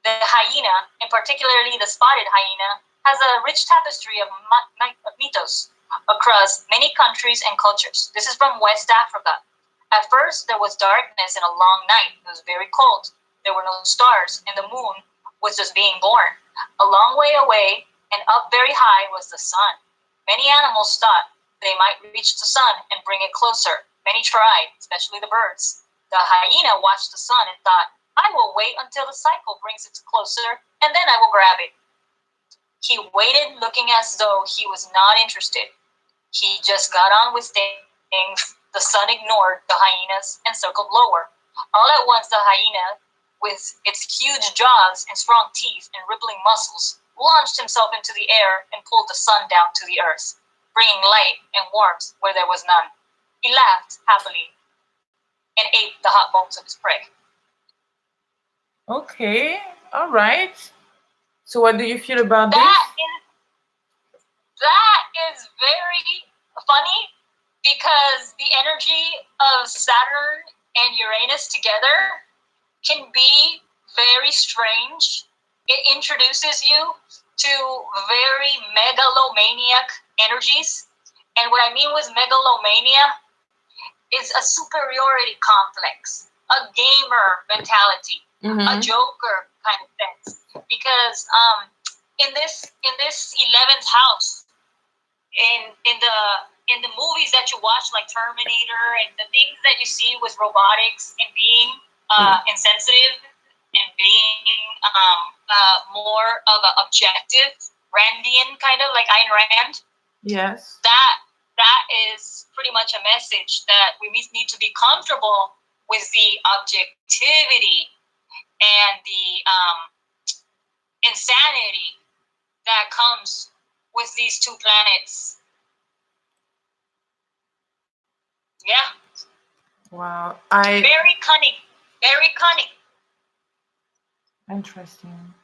The hyena, and particularly the spotted hyena, has a rich tapestry of mythos across many countries and cultures. This is from West Africa. At first, there was darkness and a long night. It was very cold. There were no stars, and the moon was just being born. A long way away and up very high was the sun. Many animals thought they might reach the sun and bring it closer. Many tried, especially the birds. The hyena watched the sun and thought, I will wait until the cycle brings it closer, and then I will grab it. He waited, looking as though he was not interested. He just got on with things. The sun ignored the hyenas and circled lower. All at once, the hyena, with its huge jaws and strong teeth and rippling muscles, launched himself into the air and pulled the sun down to the earth, bringing light and warmth where there was none. He laughed happily and ate the hot bones of his prey. Okay, all right. So what do you feel about this? That is very funny because the energy of Saturn and Uranus together can be very strange. It introduces you to very megalomaniac energies. And what I mean with megalomania is a superiority complex, a gamer mentality, a joker kind of sense. Because in this 11th house, in the movies that you watch, like Terminator, and the things that you see with robotics and being insensitive and being more of an objective, Randian kind of, like Ayn Rand. Yes. That is pretty much a message that we need to be comfortable with the objectivity and the insanity that comes with these two planets. Yeah. Wow. Very cunning. Very cunning. Interesting.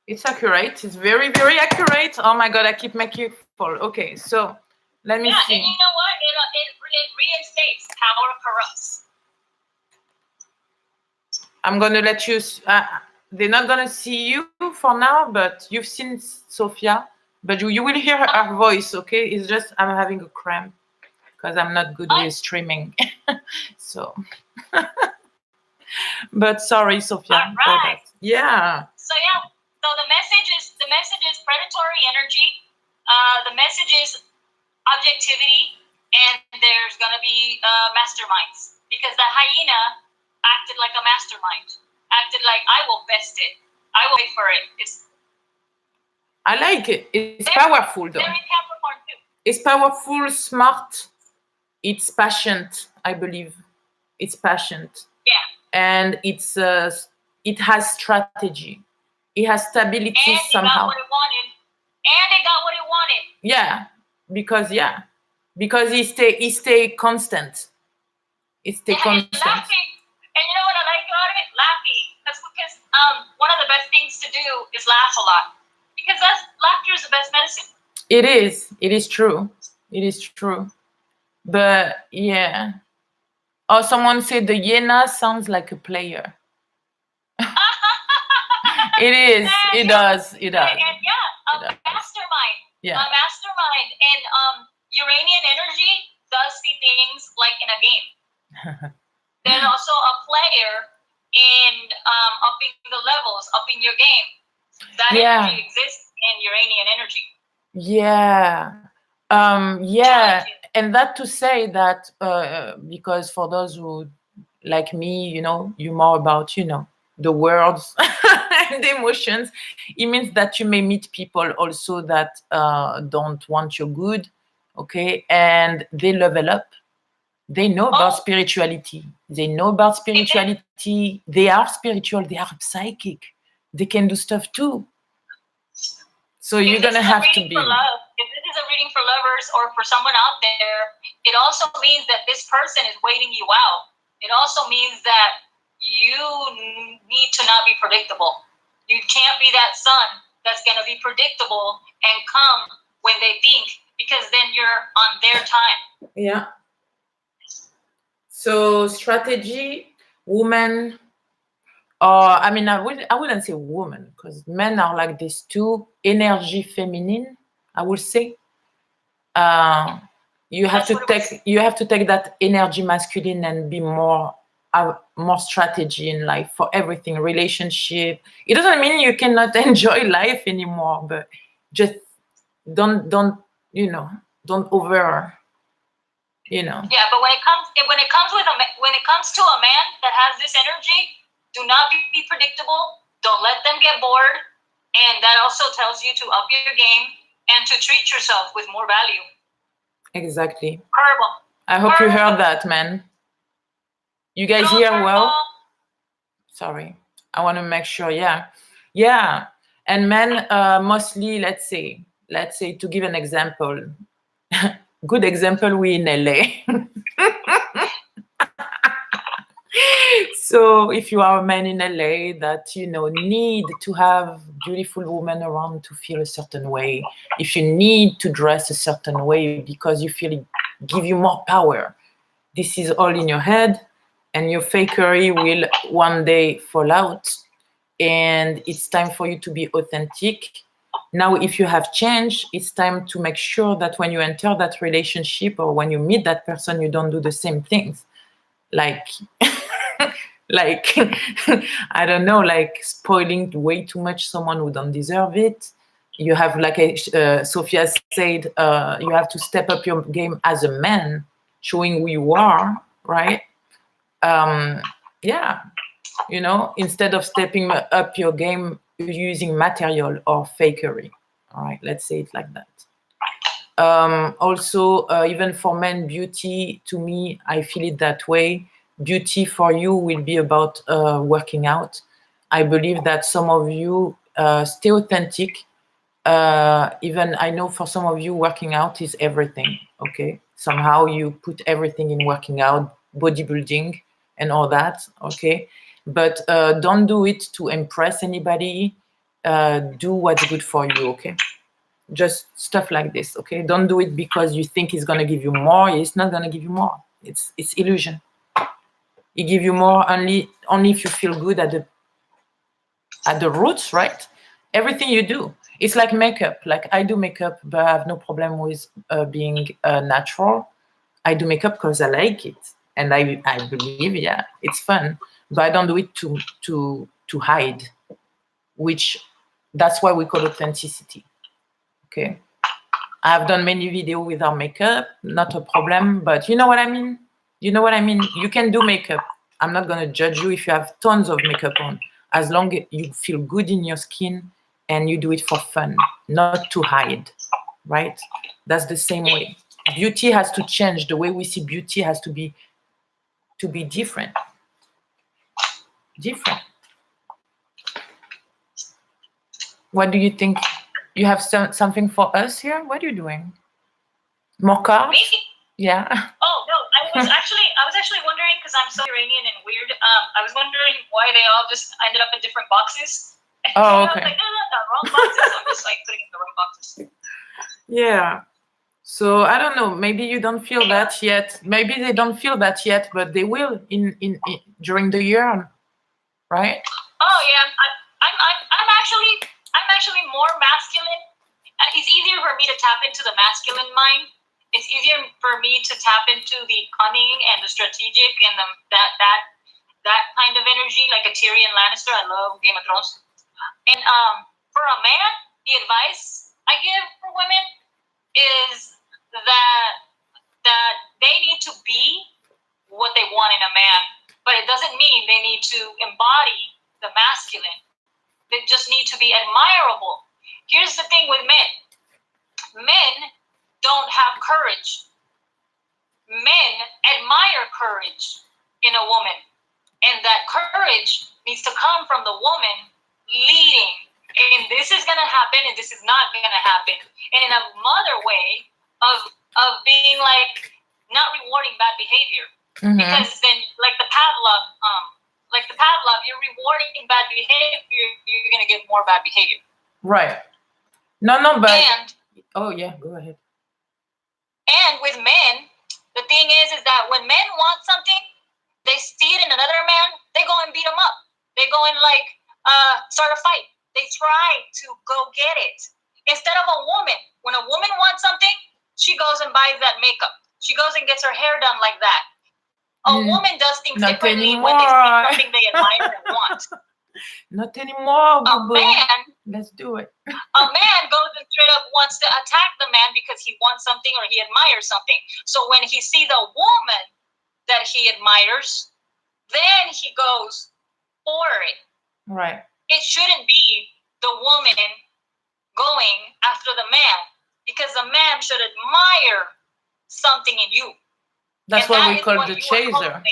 It's accurate. It's very, very accurate. Oh my God, I keep making it fall. Okay, so let me see. And you know what? It reinstates power corrupts. I'm going to let you... they're not going to see you for now, but you've seen Sophia. But you will hear her voice, okay? It's just I'm having a cramp because I'm not good with streaming. So... But sorry, Sophia. All right. Yeah. So the message is predatory energy. The message is objectivity, and there's gonna be masterminds, because the hyena acted like a mastermind. Acted like, I will best it. I will wait for it. I like it. It's powerful though. They're in Capricorn too. It's powerful, smart. It's passionate, I believe. It's passionate. Yeah. And it has strategy. It has stability and somehow. And it got what it wanted. Yeah, because he stay constant. It stay constant. Laughing. And you know what I like about it? Laughing. That's because one of the best things to do is laugh a lot, because laughter is the best medicine. It is. It is true. It is true. But yeah. Oh, someone said the hyena sounds like a player. It is. It does. It does. And yeah, mastermind. Yeah. A mastermind. And Uranian energy does see things like in a game. Then also a player in upping the levels, upping your game. That energy exists in Uranian energy. Yeah. Yeah. And that to say that because for those who like me, you more about, the words and the emotions, it means that you may meet people also that don't want your good, okay? And they level up. They know about spirituality. They know about spirituality. They are spiritual. They are psychic. They can do stuff too. So you're going to have to be. For love, if this is a reading for lovers or for someone out there, it also means that this person is waiting you out. It also means that you need to not be predictable. You can't be that son that's going to be predictable and come when they think, because then you're on their time. Yeah. So strategy, woman, I mean, I wouldn't say woman, because men are like this too. Energy feminine, I would say. You have to take that energy masculine and be more strategy in life for everything. Relationship. It doesn't mean you cannot enjoy life anymore, but just don't over. Yeah, but when it comes to a man that has this energy, do not be predictable. Don't let them get bored, and that also tells you to up your game and to treat yourself with more value. Exactly. Curveball. I hope you heard that, man. You guys hear well? Sorry, I want to make sure. Yeah. And men, mostly, let's say, to give an example. Good example, we in LA. So if you are a man in LA that need to have beautiful women around to feel a certain way, if you need to dress a certain way because you feel it give you more power, this is all in your head, and your fakery will one day fall out, and it's time for you to be authentic. Now, if you have changed, it's time to make sure that when you enter that relationship or when you meet that person, you don't do the same things. Like I don't know, like spoiling way too much someone who don't deserve it. You have, like Sophia said, you have to step up your game as a man, showing who you are, right? Yeah, instead of stepping up your game using material or fakery. All right, let's say it like that. Also, even for men, beauty, to me, I feel it that way. Beauty for you will be about working out. I believe that some of you stay authentic. Even I know for some of you, working out is everything. Okay, somehow you put everything in working out, bodybuilding, and all that. Okay, but don't do it to impress anybody. Do what's good for you. Okay. Just stuff like this, okay? Don't do it because you think it's gonna give you more. It's not gonna give you more. It's illusion. It give you more only if you feel good at the roots, right? Everything you do. It's like makeup. Like I do makeup, but I have no problem with being natural. I do makeup because I like it, and I believe, yeah, it's fun. But I don't do it to hide, which that's why we call authenticity. Okay, I've done many videos without makeup, not a problem, but you know what I mean? You can do makeup. I'm not going to judge you if you have tons of makeup on, as long as you feel good in your skin and you do it for fun, not to hide, right? That's the same way. Beauty has to change. The way we see beauty has to be different. Different. What do you think? You have something for us here? What are you doing? More cards? Me? Yeah. Oh no, I was actually wondering, because I'm so Iranian and weird. I was wondering why they all just ended up in different boxes. Oh, okay. I was like, no, wrong boxes. I'm just like putting in the wrong boxes. Yeah. So I don't know. Maybe you don't feel that yet. Maybe they don't feel that yet, but they will in during the year, right? Oh yeah, I I'm actually more masculine. It's easier for me to tap into the masculine mind. It's easier for me to tap into the cunning and the strategic and that kind of energy, like a Tyrion Lannister. I love Game of Thrones. And for a man, the advice I give for women is that they need to be what they want in a man, but it doesn't mean they need to embody the masculine. They just need to be admirable. Here's the thing with men. Men don't have courage. Men admire courage in a woman. And that courage needs to come from the woman leading. And this is going to happen and this is not going to happen. And in a mother way of being like not rewarding bad behavior. Mm-hmm. Because then like the Pavlov, you're rewarding bad behavior, you're going to get more bad behavior. Right. No, but... And, oh, yeah, go ahead. And with men, the thing is that when men want something, they see it in another man, they go and beat him up. They go and start a fight. They try to go get it. Instead of a woman, when a woman wants something, she goes and buys that makeup. She goes and gets her hair done like that. A woman does things Not differently anymore. when they see something they admire and want. Not anymore, let's do it. A man goes and straight up wants to attack the man because he wants something or he admires something. So when he sees a woman that he admires, then he goes for it. Right. It shouldn't be the woman going after the man, because the man should admire something in you. That's why we call the chaser.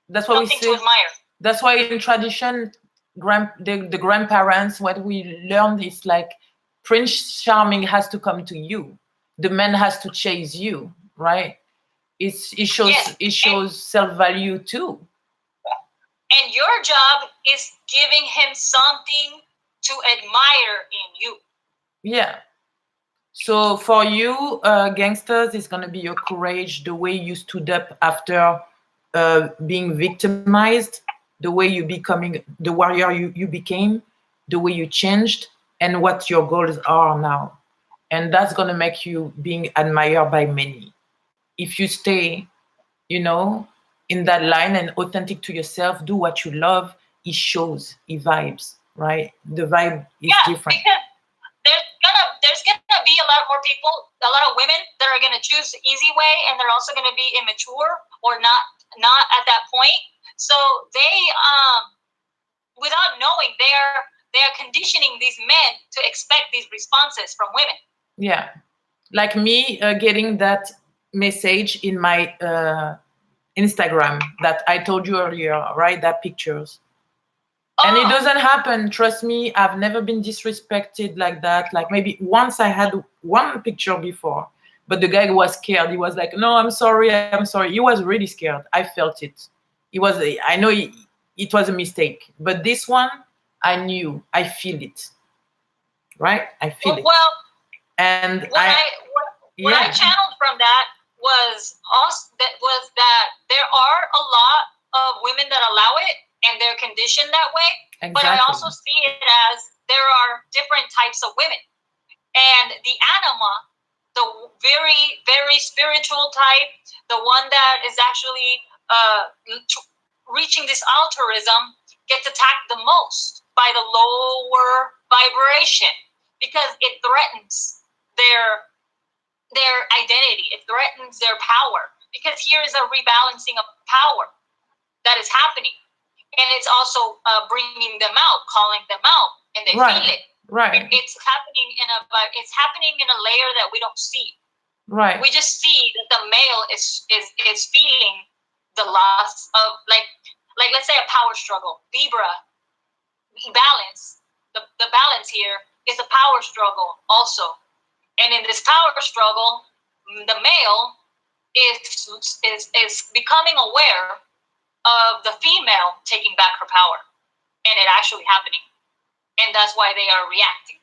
That's what we say. To admire. That's why in tradition, the grandparents, what we learned is like Prince Charming has to come to you. The man has to chase you, right? It shows self-value too. And your job is giving him something to admire in you. Yeah. So for you, gangsters, it's going to be your courage, the way you stood up after being victimized, the way you becoming the warrior you became, the way you changed, and what your goals are now. And that's going to make you being admired by many. If you stay, in that line and authentic to yourself, do what you love, it shows, it vibes, right? The vibe is different. There's gonna be a lot more people, a lot of women that are gonna choose the easy way, and they're also gonna be immature or not at that point. So they, without knowing, they are conditioning these men to expect these responses from women. Yeah, like me getting that message in my Instagram that I told you earlier, right? That pictures. And it doesn't happen. Trust me, I've never been disrespected like that. Like maybe once I had one picture before, but the guy was scared. He was like, no, I'm sorry. He was really scared. I felt it. I know it was a mistake. But this one, I knew. I feel it. Right? I feel it. Well, and what I channeled from that was that there are a lot of women that allow it, and they're conditioned that way. Exactly. But I also see it as there are different types of women. And the anima, the very, very spiritual type, the one that is actually reaching this altruism, gets attacked the most by the lower vibration, because it threatens their identity. It threatens their power, because here is a rebalancing of power that is happening. And it's also bringing them out, calling them out, and they feel it. Right. It's happening in a layer that we don't see. Right. We just see that the male is feeling the loss of like let's say a power struggle. Libra, balance. The balance here is a power struggle also. And in this power struggle, the male is becoming aware of the female taking back her power, and it actually happening, and that's why they are reacting.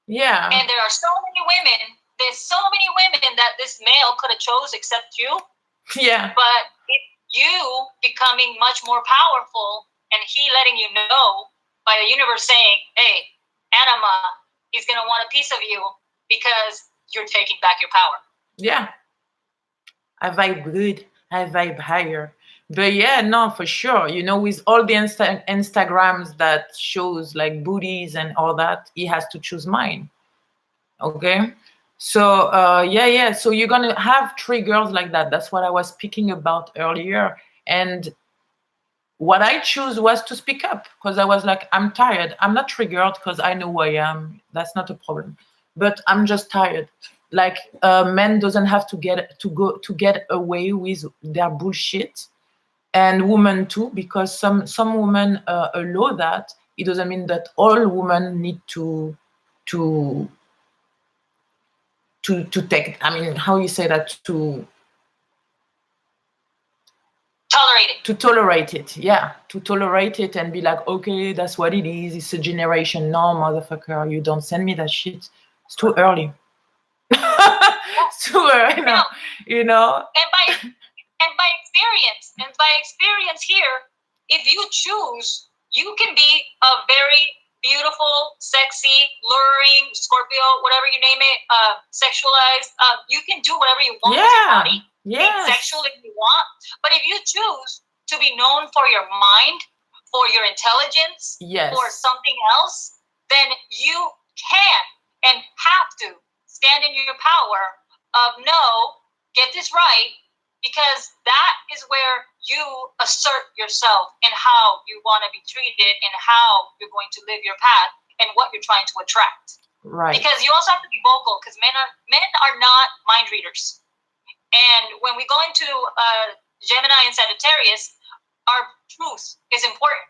Yeah. And there are so many women. There's so many women that this male could have chose except you. Yeah. But you becoming much more powerful, and he letting you know by the universe saying, hey, Anima is going to want a piece of you because you're taking back your power. Yeah. I vibe good. I vibe higher. But yeah, no, for sure. You know, with all the Instagrams that shows like booties and all that, he has to choose mine. Okay. So yeah. So you're gonna have triggers like that. That's what I was speaking about earlier. And what I chose was to speak up because I was like, I'm tired. I'm not triggered because I know who I am. That's not a problem. But I'm just tired. Like men doesn't have to get away with their bullshit, and women too, because some women allow that. It doesn't mean that all women need to to take. I mean, how you say that, to tolerate it, yeah, to tolerate it and be like, okay, that's what it is. It's a generation. No, motherfucker, you don't send me that shit. It's too early. It's too early now, you know. And by experience here, if you choose, you can be a very beautiful, sexy, luring Scorpio, whatever you name it, sexualized. You can do whatever you want with your body. Yes. Be sexual if you want. But if you choose to be known for your mind, for your intelligence, yes, for something else, then you can and have to stand in your power of no, get this right, because that is where you assert yourself and how you want to be treated and how you're going to live your path and what you're trying to attract. Right. Because you also have to be vocal, because men are not mind readers. And when we go into Gemini and Sagittarius, our truth is important.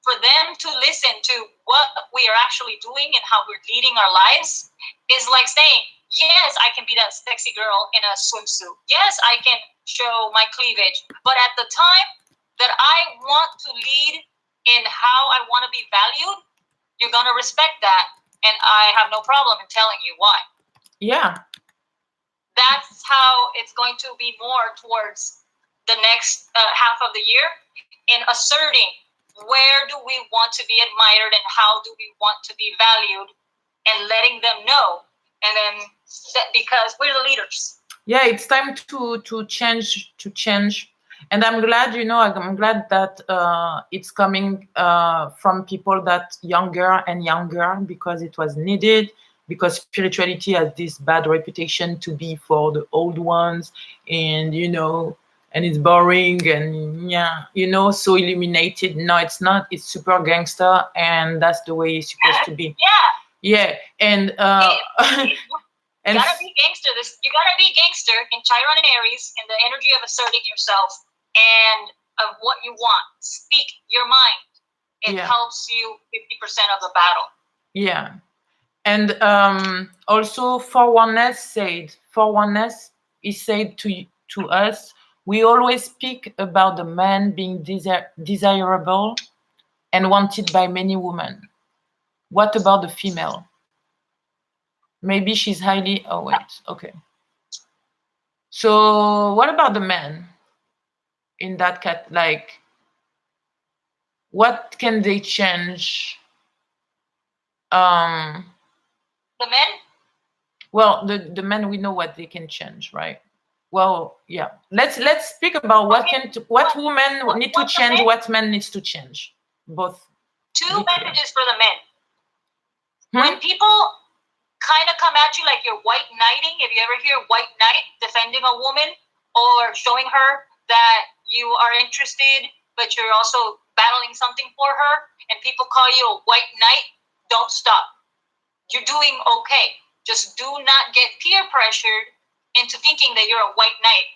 For them to listen to what we are actually doing and how we're leading our lives is like saying, yes, I can be that sexy girl in a swimsuit. Yes, I can show my cleavage. But at the time that I want to lead in how I want to be valued, you're going to respect that. And I have no problem in telling you why. Yeah. That's how it's going to be more towards the next half of the year in asserting where do we want to be admired and how do we want to be valued and letting them know. And then because we're the leaders. Yeah, it's time to change. And I'm glad, you know, I'm glad that it's coming from people that younger and younger, because it was needed, because spirituality has this bad reputation to be for the old ones, and you know, and it's boring and yeah, you know, so illuminated. No, it's not. It's super gangster, and that's the way it's supposed to be. Yeah, and you gotta be gangster. You gotta be gangster in Chiron and Aries, in the energy of asserting yourself and of what you want. Speak your mind. It helps you 50% of the battle. Yeah. And also for oneness is said to us, we always speak about the man being desirable and wanted by many women. What about the female? Maybe she's highly, oh wait, okay. So what about the man in that like, what can they change? The men? Well, the men, we know what they can change, right? Well, yeah. Let's speak about what women need to change, what men needs to change. Both. Two messages for the men. When people kind of come at you like you're white knighting, if you ever hear white knight defending a woman or showing her that you are interested, but you're also battling something for her, and people call you a white knight, don't stop. You're doing okay. Just do not get peer pressured into thinking that you're a white knight,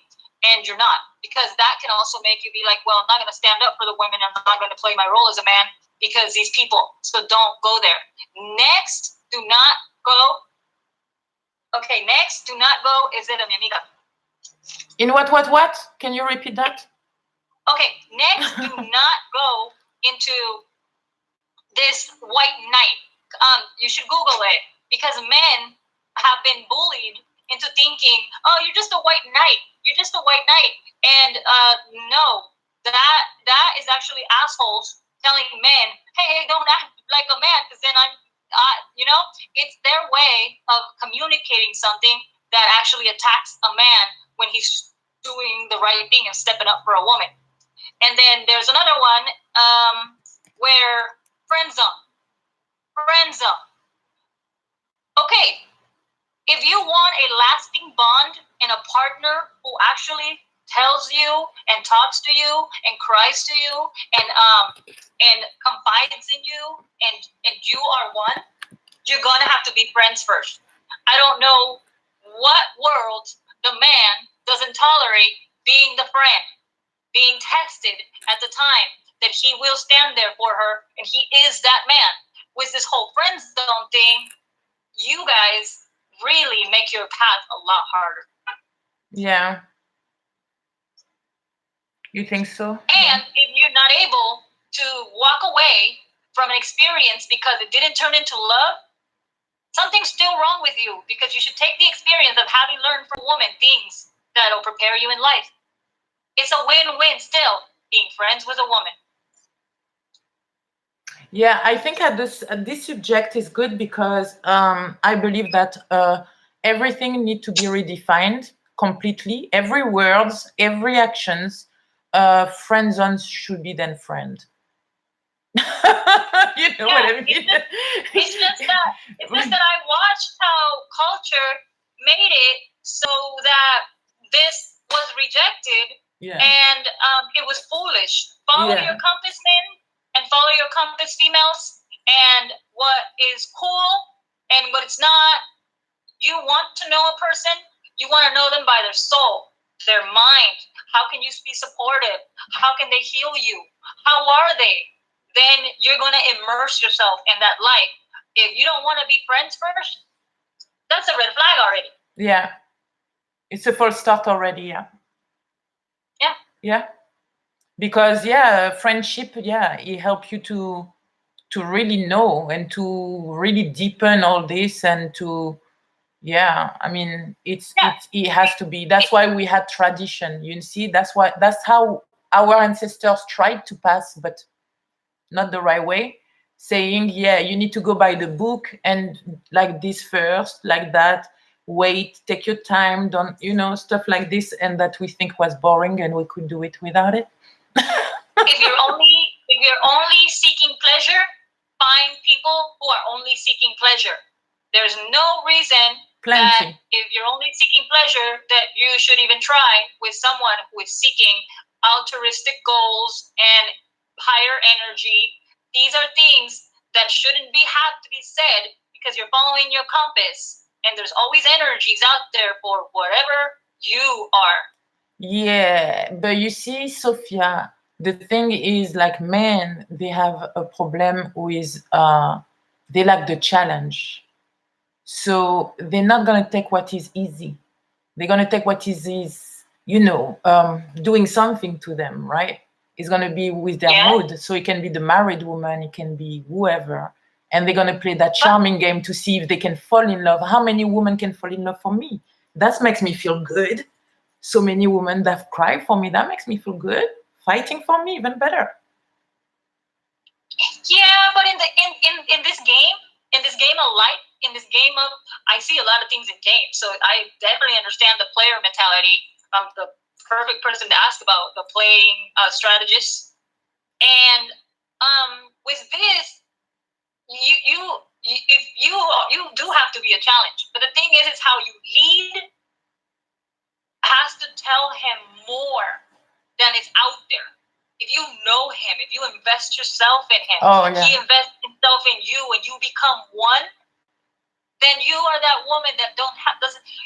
and you're not, because that can also make you be like, well, I'm not going to stand up for the women. I'm not going to play my role as a man because these people. So don't go there. Next, do not go. Okay, next, do not go. Is it a mi amiga? In what? Can you repeat that? Okay, next, do not go into this white knight. You should Google it, because men have been bullied into thinking, oh, you're just a white knight. You're just a white knight. And no, that is actually assholes telling men, hey, don't act like a man, because then it's their way of communicating something that actually attacks a man when he's doing the right thing and stepping up for a woman. And then there's another one where friend zone. Okay, if you want a lasting bond and a partner who actually tells you and talks to you and cries to you and confides in you and you are one, you're gonna have to be friends first. I don't know what world the man doesn't tolerate being the friend, being tested at the time that he will stand there for her and he is that man. With this whole friend zone thing, you guys really make your path a lot harder. Yeah. You think so? And if you're not able to walk away from an experience because it didn't turn into love, something's still wrong with you, because you should take the experience of having learned from a woman things that'll prepare you in life. It's a win-win still, being friends with a woman. Yeah, I think this subject is good because I believe that everything need to be redefined completely. Every words, every actions, friend zones should be then friend. You know what I mean? It's just that I watched how culture made it so that this was rejected, and it was foolish. Follow your compass, men, and follow your compass, females, and what is cool and what it's not. You want to know a person, you want to know them by their soul, their mind. How can you be supportive? How can they heal you? How are they? Then you're going to immerse yourself in that life. If you don't want to be friends first, that's a red flag already. Yeah. It's a false start already, yeah. Yeah. Yeah. Because friendship, it helps you to really know and to really deepen all this and to I mean it has to be. That's why we had tradition, you see. That's how our ancestors tried to pass, but not the right way, saying you need to go by the book and like this first, like that, wait, take your time, don't stuff like this, and that we think was boring and we could do it without it. If you're only seeking pleasure, find people who are only seeking pleasure. There's no reason that if you're only seeking pleasure that you should even try with someone who is seeking altruistic goals and higher energy. These are things that shouldn't have to be said, because you're following your compass and there's always energies out there for whatever you are. Yeah, but you see, Sophia, the thing is, like, men, they have a problem with they lack the challenge. So they're not gonna take what is easy. They're gonna take what is doing something to them, right? It's gonna be with their mood. So it can be the married woman, it can be whoever, and they're gonna play that charming game to see if they can fall in love. How many women can fall in love for me? That makes me feel good. So many women that cry for me, that makes me feel good. Fighting for me, even better. Yeah, but in this game of life, in this game of, I see a lot of things in games, so I definitely understand the player mentality. I'm the perfect person to ask about the playing strategist. And with this, you do have to be a challenge. But the thing is how you lead has to tell him more than is out there. If you know him, if you invest yourself in him, he invests himself in you, and you become one, then you are that woman that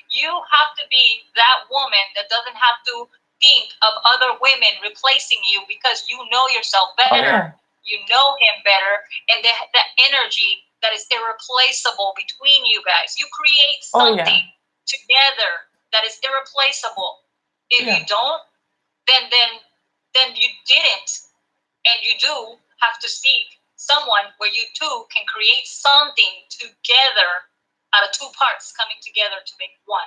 you have to be that woman that doesn't have to think of other women replacing you, because you know yourself better, you know him better, and that energy that is irreplaceable between you guys. You create something together that is irreplaceable. If you don't, then you didn't, and you do have to seek someone where you two can create something together out of two parts coming together to make one.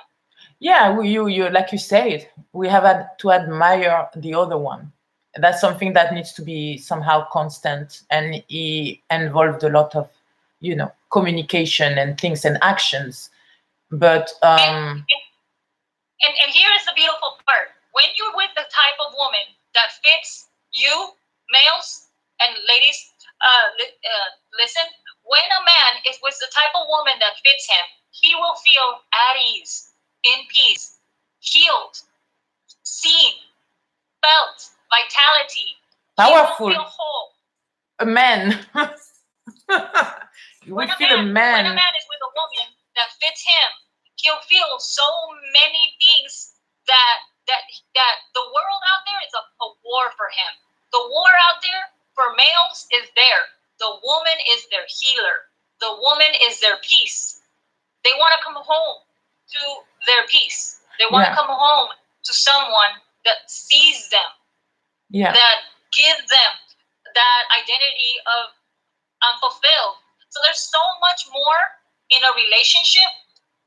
Yeah, you like you said, we have had to admire the other one. That's something that needs to be somehow constant, and it involved a lot of, communication and things and actions. But and here is the beautiful part. When you're with the type of woman that fits you, males and ladies, listen. When a man is with the type of woman that fits him, he will feel at ease, in peace, healed, seen, felt, vitality. powerful. He will feel whole. A man. You When will a feel a man man. is with a woman that fits him, he'll feel so many things that the world out there is a war for him. The war out there for males is there. The woman is their healer. The woman is their peace. They want to come home to their peace. They want to come home to someone that sees them, that gives them that identity of unfulfilled. So there's so much more in a relationship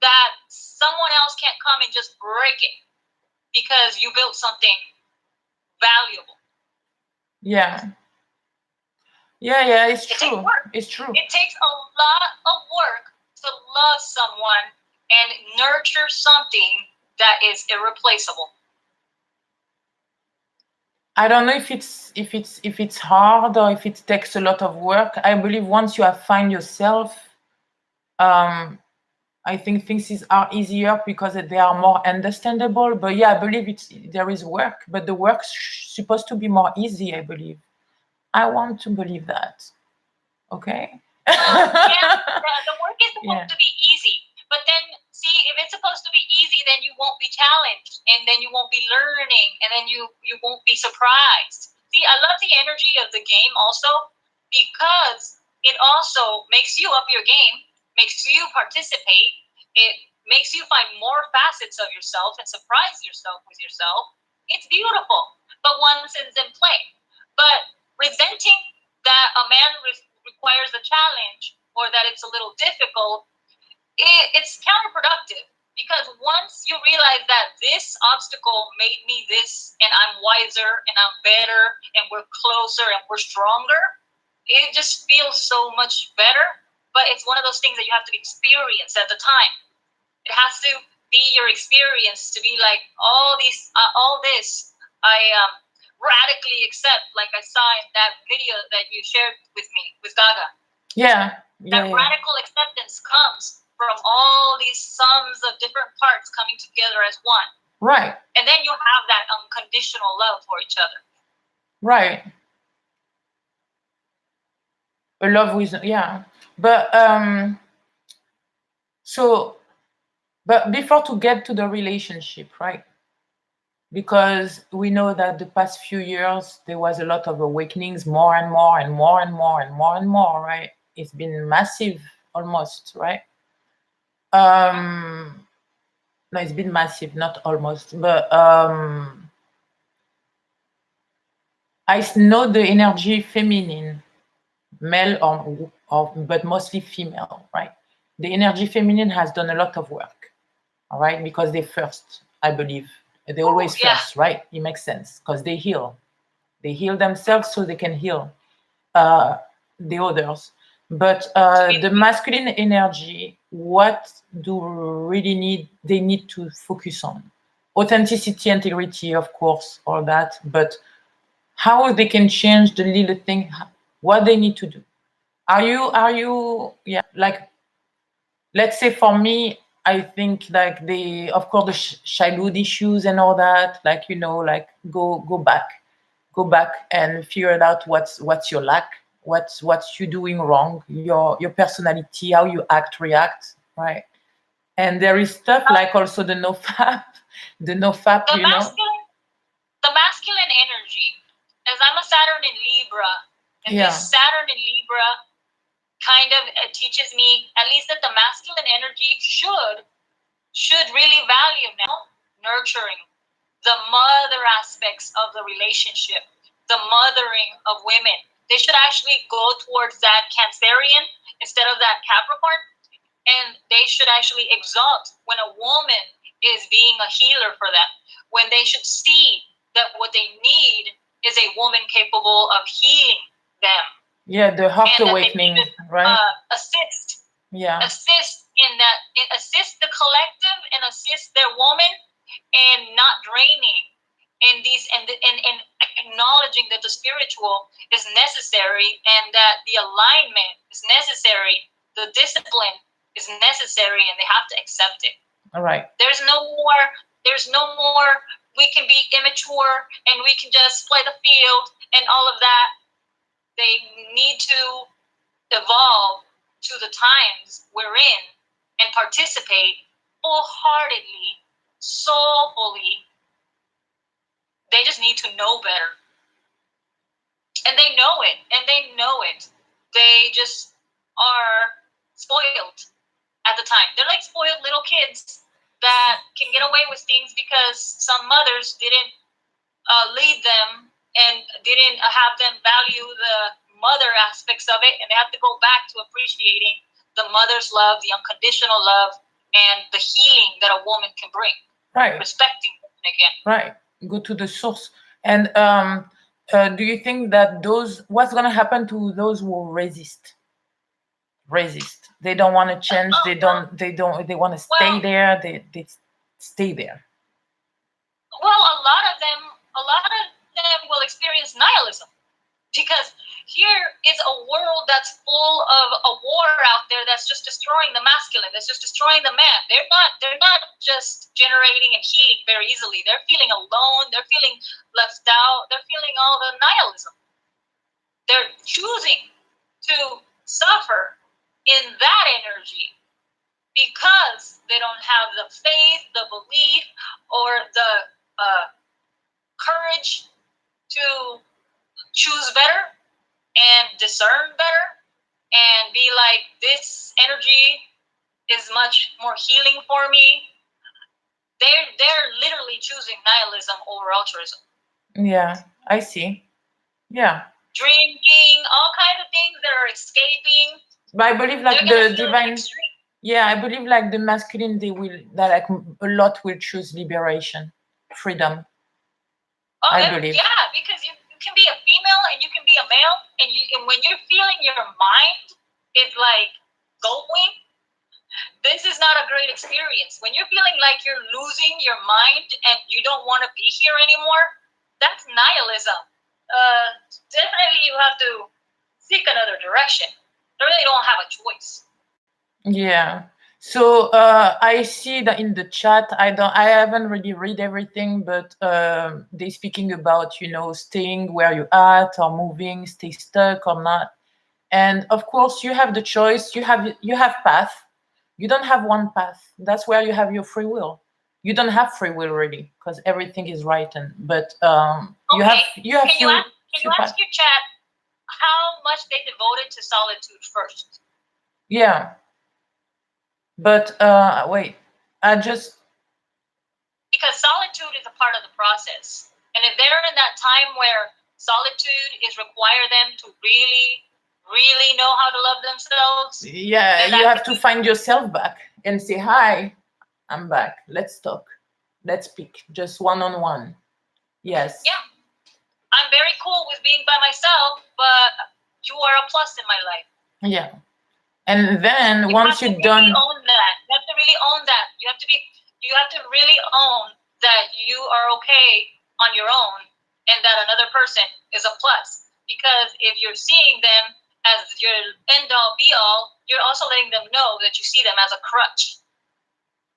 that someone else can't come and just break it because you built something valuable. Yeah, it's true. It's true. It takes a lot of work to love someone and nurture something that is irreplaceable. I don't know if it's hard or if it takes a lot of work. I believe once you have found yourself, I think things are easier because they are more understandable. But yeah, I believe there is work, but the work's supposed to be more easy, I believe. I want to believe that. Okay? The work is supposed to be easy. But then, see, if it's supposed to be easy, then you won't be challenged, and then you won't be learning, and then you won't be surprised. See, I love the energy of the game also because it also makes you up your game, makes you participate, it makes you find more facets of yourself and surprise yourself with yourself. It's beautiful, but once it's in play. But resenting that a man requires a challenge or that it's a little difficult, it's counterproductive, because once you realize that this obstacle made me this and I'm wiser and I'm better and we're closer and we're stronger, it just feels so much better. But it's one of those things that you have to experience at the time. It has to be your experience to be like, all this I radically accept, like I saw in that video that you shared with me with Gaga. That radical acceptance comes from all these sums of different parts coming together as one. Right. And then you have that unconditional love for each other. Right. A love with, But but before to get to the relationship, right? Because we know that the past few years there was a lot of awakenings, more and more and more and more and more and more, right? It's been massive almost, right? No, it's been massive, not almost, but I know the energy feminine, male or but mostly female, right? The energy feminine has done a lot of work, all right, because they first, I believe, they always first, right? It makes sense because they heal themselves so they can heal the others. But the masculine energy, what do really they need to focus on? Authenticity, integrity, of course, all that, but how they can change the little thing, what they need to do. Are you like, let's say for me, I think like of course the childhood issues and all that, like, like go back and figure it out, what's your lack, what's you doing wrong, your personality, how you react, right? And there is stuff like also the nofap, the masculine energy, as I'm a Saturn in Libra, and this Saturn in Libra kind of teaches me at least that the masculine energy should really value now nurturing the mother aspects of the relationship, the mothering of women. They should actually go towards that Cancerian instead of that Capricorn, and they should actually exalt when a woman is being a healer for them, when they should see that what they need is a woman capable of healing them. Yeah, the heart And that they awakening, should right? assist Yeah, in that, assist the collective and assist their woman, and not draining in these, and acknowledging that the spiritual is necessary, and that the alignment is necessary, the discipline is necessary, and they have to accept it. all right. There's no more we can be immature and we can just play the field and all of that. They need to evolve to the times we're in and participate wholeheartedly, soulfully. They just need to know better. And they know it. They just are spoiled at the time. They're like spoiled little kids that can get away with things because some mothers didn't lead them and didn't have them value the mother aspects of it, and they have to go back to appreciating the mother's love, the unconditional love, and the healing that a woman can bring. Right. Respecting women again. Right. Go to the source. And do you think that what's going to happen to those who resist? They don't want to change. They want to stay there. They stay there. Well, a lot of them will experience nihilism, because here is a world that's full of a war out there that's just destroying the masculine, that's just destroying the man. They're not just generating and healing very easily. They're feeling alone. They're feeling left out. They're feeling all the nihilism. They're choosing to suffer in that energy because they don't have the faith, the belief, or the courage to choose better and discern better and be like, this energy is much more healing for me. They're literally choosing nihilism over altruism. Yeah, I see. Yeah. Drinking, all kinds of things that are escaping. But I believe like the divine. Yeah, I believe like the masculine, like a lot will choose liberation, freedom. I believe. Yeah, because you can be a female and you can be a male, and when you're feeling your mind is like going, this is not a great experience. When you're feeling like you're losing your mind and you don't want to be here anymore, that's nihilism. Definitely you have to seek another direction. You really don't have a choice. Yeah. So I see that in the chat, I haven't really read everything, but they're speaking about, staying where you're at or moving, stay stuck or not. And of course, you have the choice. You have path. You don't have one path. That's where you have your free will. You don't have free will really, because everything is right. But you have Can you ask your chat how much they devoted to solitude first? Yeah. But wait, because solitude is a part of the process, and if they're in that time where solitude is require them to really know how to love themselves, yeah, you have to find yourself back and say, hi, I'm back, let's talk, let's speak, just one-on-one. Yes. Yeah, I'm very cool with being by myself, but you are a plus in my life. Yeah. And then once you're done, own that. You have to really own that. You have to really own that you are okay on your own and that another person is a plus. Because if you're seeing them as your end all be all, you're also letting them know that you see them as a crutch.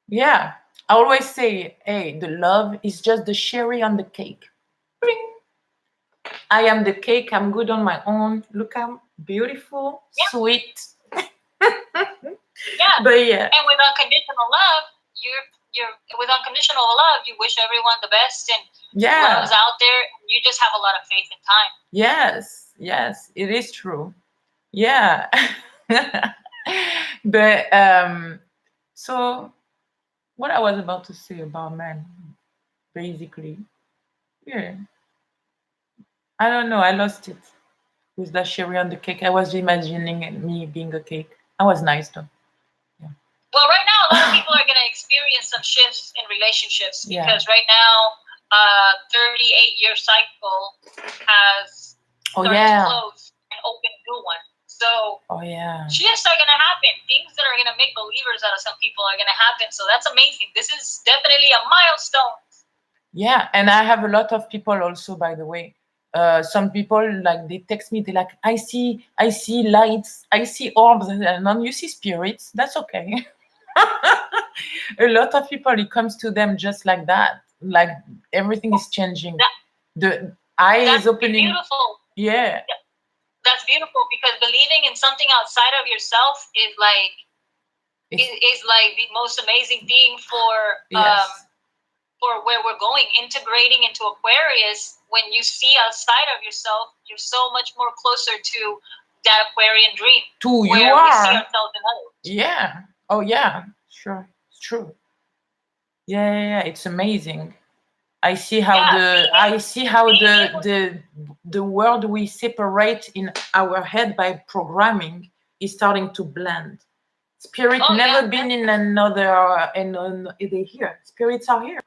Yeah. I always say, hey, the love is just the cherry on the cake. Bing. I am the cake. I'm good on my own. Look, I'm beautiful, sweet. Yeah. But yeah. And with unconditional love, you wish everyone the best, and love is out there. You just have a lot of faith in time. Yes, it is true. Yeah. But so what I was about to say about men, basically, yeah, I don't know, I lost it with that cherry on the cake. I was imagining me being a cake. I was nice though. Well, right now, a lot of people are going to experience some shifts in relationships because right now 38-year cycle has started to close and open a new one. So shit's are gonna happen. Things that are gonna make believers out of some people are gonna happen. So that's amazing. This is definitely a milestone. Yeah, and I have a lot of people also, by the way. Some people, like, they text me, they're like, I see lights, I see orbs, and then you see spirits. That's okay. A lot of people, it comes to them just like that. Like, everything is changing. The eye is opening. Beautiful. Yeah. That's beautiful, because believing in something outside of yourself is like the most amazing thing for where we're going. Integrating into Aquarius, when you see outside of yourself, you're so much more closer to that Aquarian dream. We see ourselves in others. Yeah. Oh yeah. Sure. It's true. Yeah. It's amazing. I see how the world we separate in our head by programming is starting to blend. Spirit never been in another, and they're here. Spirits are here.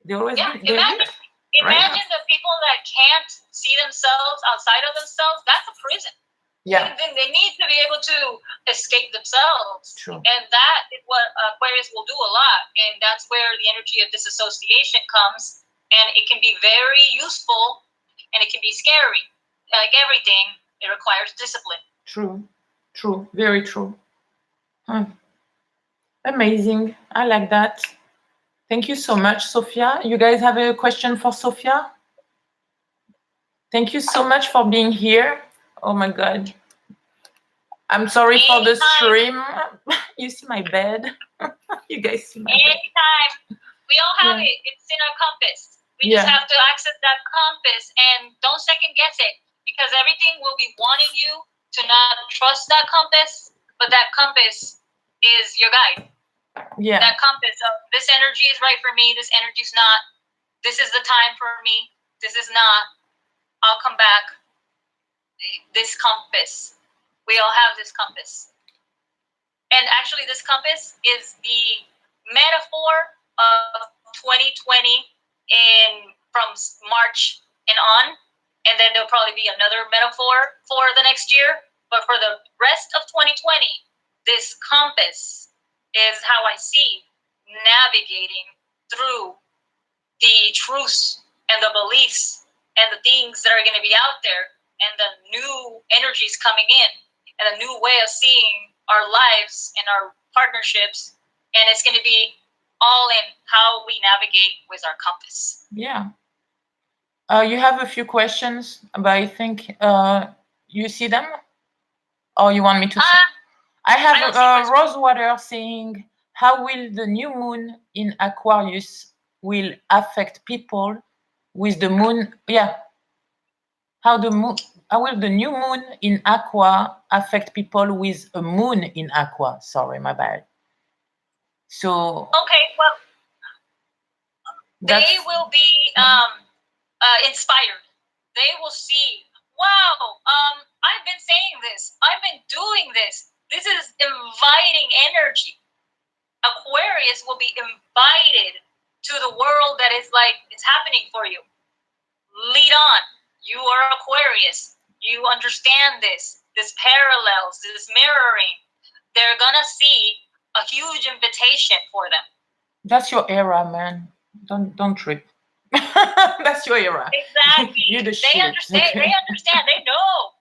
They always been. Imagine the people that can't see themselves outside of themselves. That's a prison. Yeah. Then they need to be able to escape themselves. True. And that is what Aquarius will do a lot. And that's where the energy of disassociation comes. And it can be very useful, and it can be scary. Like everything, it requires discipline. True. Very true. Amazing. I like that. Thank you so much, Sophia. You guys have a question for Sophia? Thank you so much for being here. Oh my God. I'm sorry for the stream. You see my bed. You guys see my bed. Anytime. We all have it. It's in our compass. We just have to access that compass, and don't second guess it, because everything will be wanting you to not trust that compass, but that compass is your guide. Yeah. That compass of, this energy is right for me, this energy's not. This is the time for me. This is not. I'll come back. This compass. We all have this compass. And actually, this compass is the metaphor of 2020 from March and on. And then there'll probably be another metaphor for the next year. But for the rest of 2020, this compass is how I see navigating through the truths and the beliefs and the things that are going to be out there, and the new energies coming in, and a new way of seeing our lives and our partnerships. And it's going to be all in how we navigate with our compass. Yeah. You have a few questions, but I think you see them? Or you want me to say? I have Rosewater saying, how will the new moon in Aquarius will affect people with the moon? Yeah. How will the new moon in Aqua affect people with a moon in Aqua? Sorry, my bad. So okay, well, they will be inspired. They will see, wow, I've been saying this. I've been doing this. This is inviting energy. Aquarius will be invited to the world that is like, it's happening for you. Lead on. You are Aquarius. You understand this parallels, this mirroring. They're gonna see a huge invitation for them. That's your era, man. Don't trip. That's your era. Exactly. You're the shit. They understand. Okay. They understand. They know.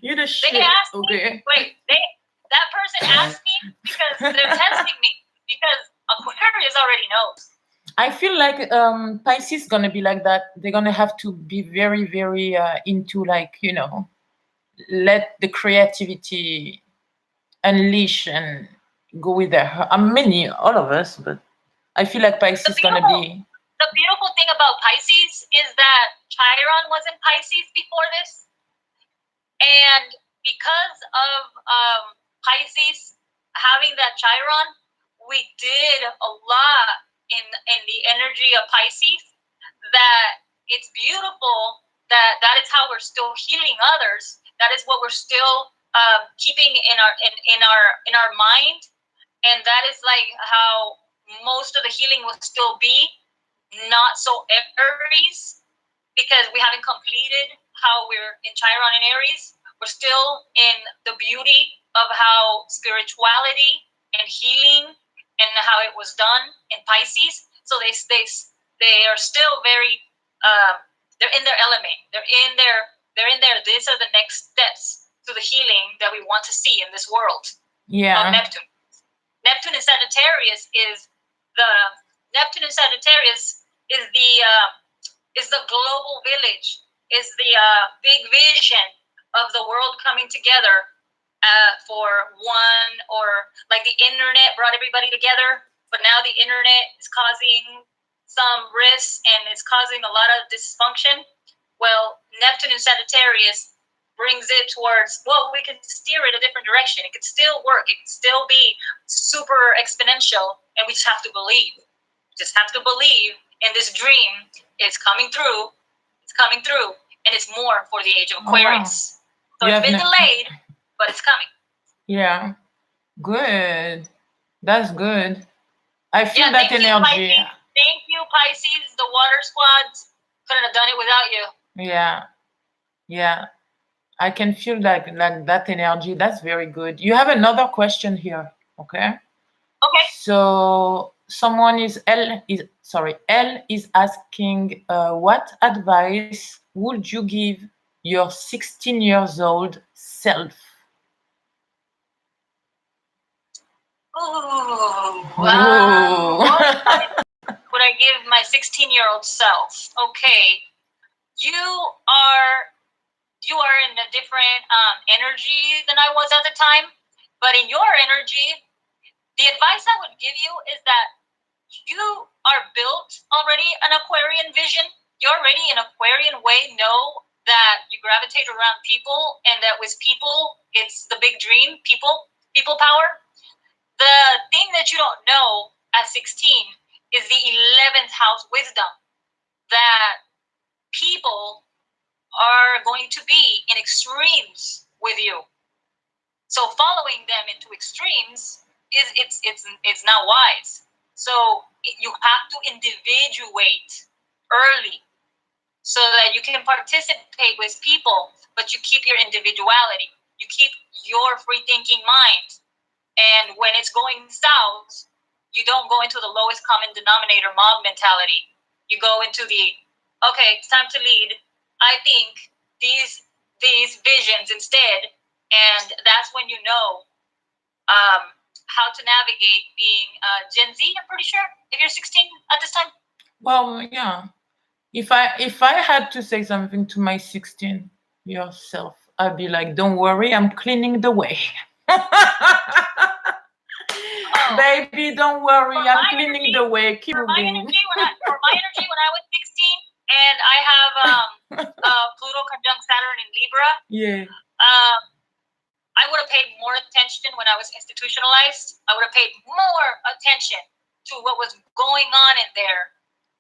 You're the shit. They asked me. Wait. That person asked me because they're testing me, because Aquarius already knows. I feel like Pisces is gonna be like that. They're gonna have to be very, very into, like, let the creativity unleash and go with their. All of us, but I feel like Pisces is gonna be. The beautiful thing about Pisces is that Chiron was in Pisces before this, and because of Pisces having that Chiron, we did a lot in the energy of Pisces, that it's beautiful that is how we're still healing others. That is what we're still keeping in our mind, and that is like how most of the healing will still be. not so Aries, because we haven't completed how we're in Chiron and Aries. We're still in the beauty of how spirituality and healing and how it was done in Pisces. So they are still very they're in their element. They're in their these are the next steps to the healing that we want to see in this world of Yeah. Neptune. Neptune in Sagittarius is the is the global village, is the big vision of the world coming together for one, or like the internet brought everybody together, but now the internet is causing some risks and it's causing a lot of dysfunction. Well, Neptune in Sagittarius brings it towards, well, we can steer it a different direction. It could still work. It could still be super exponential, and we just have to believe. Just have to believe in this dream. It's coming through. It's coming through, and it's more for the age of Aquarius. So it's been delayed, but it's coming. Yeah, good. That's good. I feel that energy. Thank you, Pisces. The water squads couldn't have done it without you. Yeah. I can feel like that energy. That's very good. You have another question here, okay? Okay. So someone L is asking, what advice would you give your 16 years old self? What would I give my 16-year-old self? Okay, you are in a different energy than I was at the time, but in your energy, the advice I would give you is that you are built already an Aquarian vision. You already in Aquarian way know that you gravitate around people, and that with people, it's the big dream, people power. The thing that you don't know at 16 is the 11th house wisdom, that people are going to be in extremes with you. So following them into extremes it's not wise. So you have to individuate early so that you can participate with people, but you keep your individuality. You keep your free thinking mind. And when it's going south, you don't go into the lowest common denominator mob mentality. You go into the, okay, it's time to lead. I think these visions instead, and that's when you know how to navigate being Gen Z. I'm pretty sure if you're 16 at this time. Well, yeah. If I had to say something to my 16-year self, I'd be like, don't worry, I'm cleaning the way. Baby, don't worry, I'm cleaning the way. Keep moving. For my energy, when I was 16, and I have Pluto conjunct Saturn in Libra. Yeah. I would have paid more attention when I was institutionalized. I would have paid more attention to what was going on in there,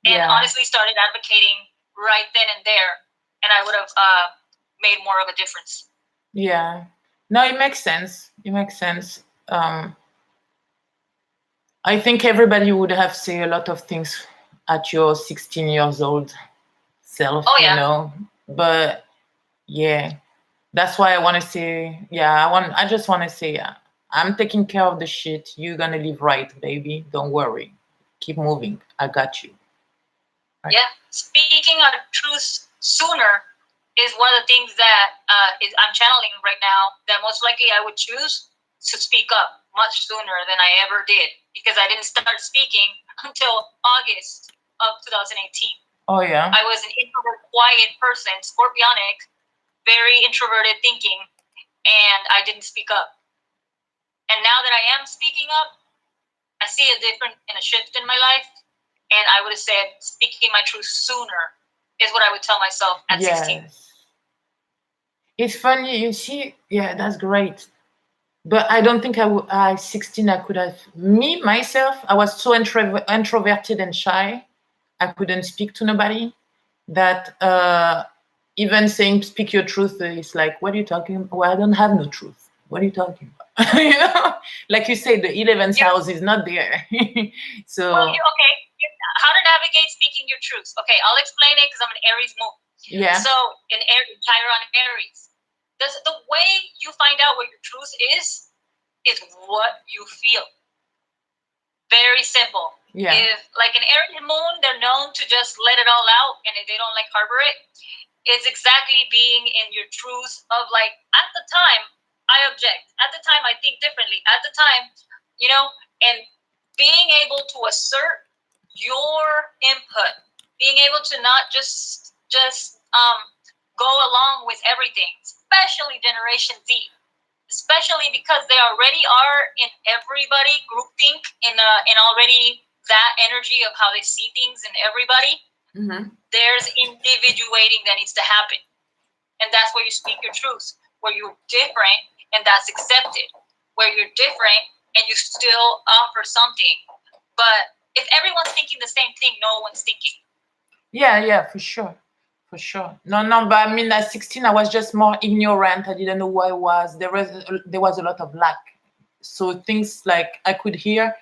and honestly started advocating right then and there, and I would have made more of a difference. Yeah. No, it makes sense. I think everybody would have said a lot of things at your 16 years old self, you know. But yeah, that's why I want to say, I just want to say, I'm taking care of the shit. You're gonna live right, baby. Don't worry. Keep moving. I got you. Right. Yeah. Speaking of truth sooner is one of the things that I'm channeling right now, that most likely I would choose to speak up much sooner than I ever did, because I didn't start speaking until August of 2018. Oh, yeah. I was an introvert, quiet person, scorpionic, very introverted thinking, and I didn't speak up. And now that I am speaking up, I see a shift in my life, and I would have said speaking my truth sooner is what I would tell myself at 16. It's funny, you see, that's great. But I don't think at 16 I could have, myself, I was so introverted and shy. I couldn't speak to nobody, that even saying speak your truth is like, what are you talking about? Well, I don't have no truth. what are you talking about? Like you say, the 11th You're, house is not there. well, So, you okay. How to navigate speaking your truth. Okay, I'll explain it because I'm an Aries moon. yeah. So in Aries, Chiron Aries, the way you find out what your truth is what you feel. Very simple. Yeah. If like an Aries moon, they're known to just let it all out, and if they don't like harbor it, it's exactly being in your truth of like at the time I object, at the time I think differently, at the time, you know, and being able to assert your input, being able to not just go along with everything, especially Generation Z, especially because they already are in everybody groupthink in already that energy of how they see things in everybody. Mm-hmm. There's individuating that needs to happen, and that's where you speak your truth, where you're different and that's accepted, where you're different and you still offer something. But if everyone's thinking the same thing, no one's thinking. Yeah, yeah, for sure. For sure. No, no, but I mean, at 16, I was just more ignorant. I didn't know who I was. There was a lot of lack. So things like I could hear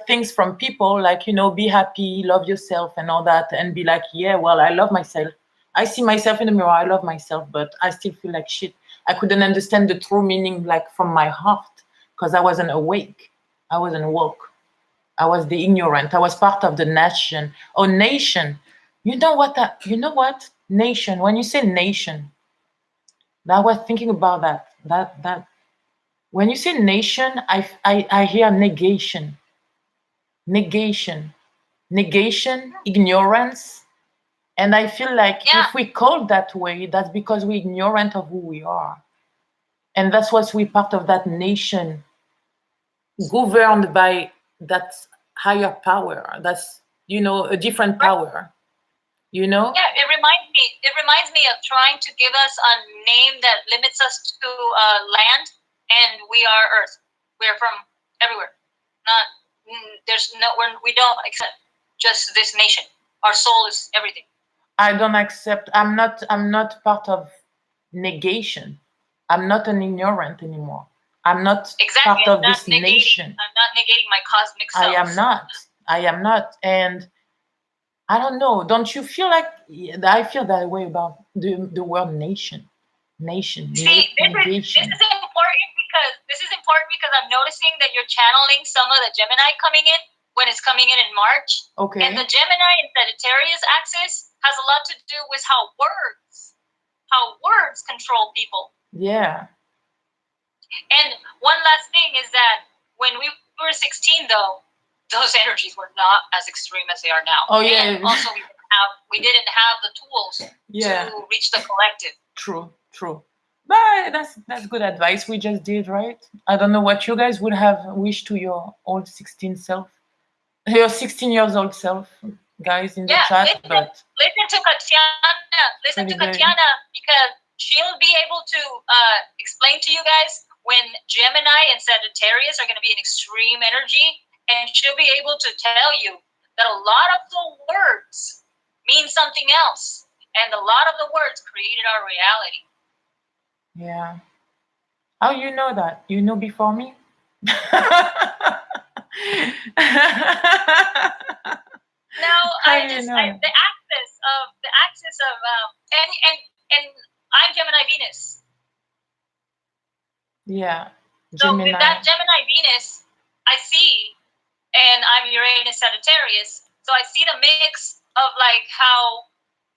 things from people like, be happy, love yourself and all that, and be like, yeah, well, I love myself. I see myself in the mirror, I love myself, but I still feel like shit. I couldn't understand the true meaning like from my heart because I wasn't awake. I wasn't woke. I was the ignorant. I was part of the nation. Oh, nation. You know what? You know what? Nation. When you say nation, I was thinking about that. That. When you say nation, I hear negation, negation, negation, ignorance, and I feel like Yeah, if we call that way, that's because we're ignorant of who we are, and that's what we part of that nation, governed by that higher power. That's a different right. power. You know? Yeah, it reminds me of trying to give us a name that limits us to land, and we are Earth. We're from everywhere. Not there's no we don't accept just this nation. Our soul is everything. I don't accept. I'm not part of negation. I'm not an ignorant anymore. I'm not Exactly. part of this nation. I'm not negating my cosmic I am self. not. I am not. And I don't know. Don't you feel like I feel that way about the word nation? Nation, See, this negation. is important because I'm noticing that you're channeling some of the Gemini coming in when it's coming in March. And Okay. the Gemini and Sagittarius axis has a lot to do with how words control people. Yeah. And one last thing is that when we were 16, though, those energies were not as extreme as they are now. Oh yeah. And also, we didn't have the tools Yeah. to reach the collective. True. True. But that's good advice we just did, right? I don't know what you guys would have wished to your old 16 self, your 16 years old self, guys in the Yeah, chat. But listen to Katiana. Listen to pretty good. Katiana because she'll be able to explain to you guys when Gemini and Sagittarius are going to be in extreme energy, and she'll be able to tell you that a lot of the words mean something else, and a lot of the words created our reality. Yeah. How you know that? You know before me? Now, How you know? the axis of and I'm Gemini Venus. Yeah. So with Gemini. that Gemini Venus, I see, and I'm Uranus Sagittarius. So I see the mix of like how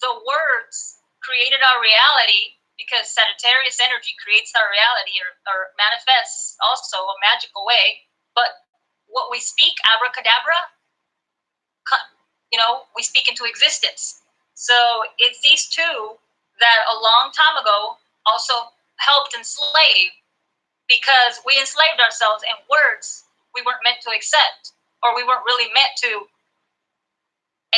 the words created our reality because Sagittarius energy creates our reality or manifests also a magical way. But what we speak, abracadabra, we speak into existence. So it's these two that a long time ago also helped enslave because we enslaved ourselves in words we weren't meant to accept, or we weren't really meant to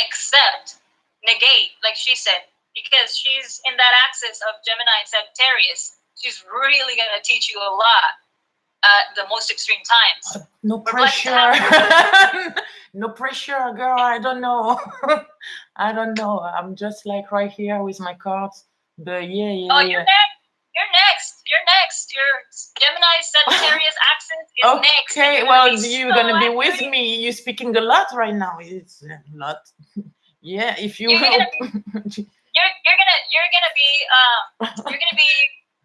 accept, negate, like she said, because she's in that axis of Gemini and Sagittarius. She's really going to teach you a lot at the most extreme times. No We're blessed to pressure. have No pressure, girl. I don't know. I don't know. I'm just like right here with my cards. But yeah, yeah, Oh, yeah. you're next. You're next. you're next. Your Gemini Sagittarius axis is next. Okay, well, you're gonna be with me. You're speaking a lot right now. It's a lot. Yeah, if you you're gonna be you're gonna be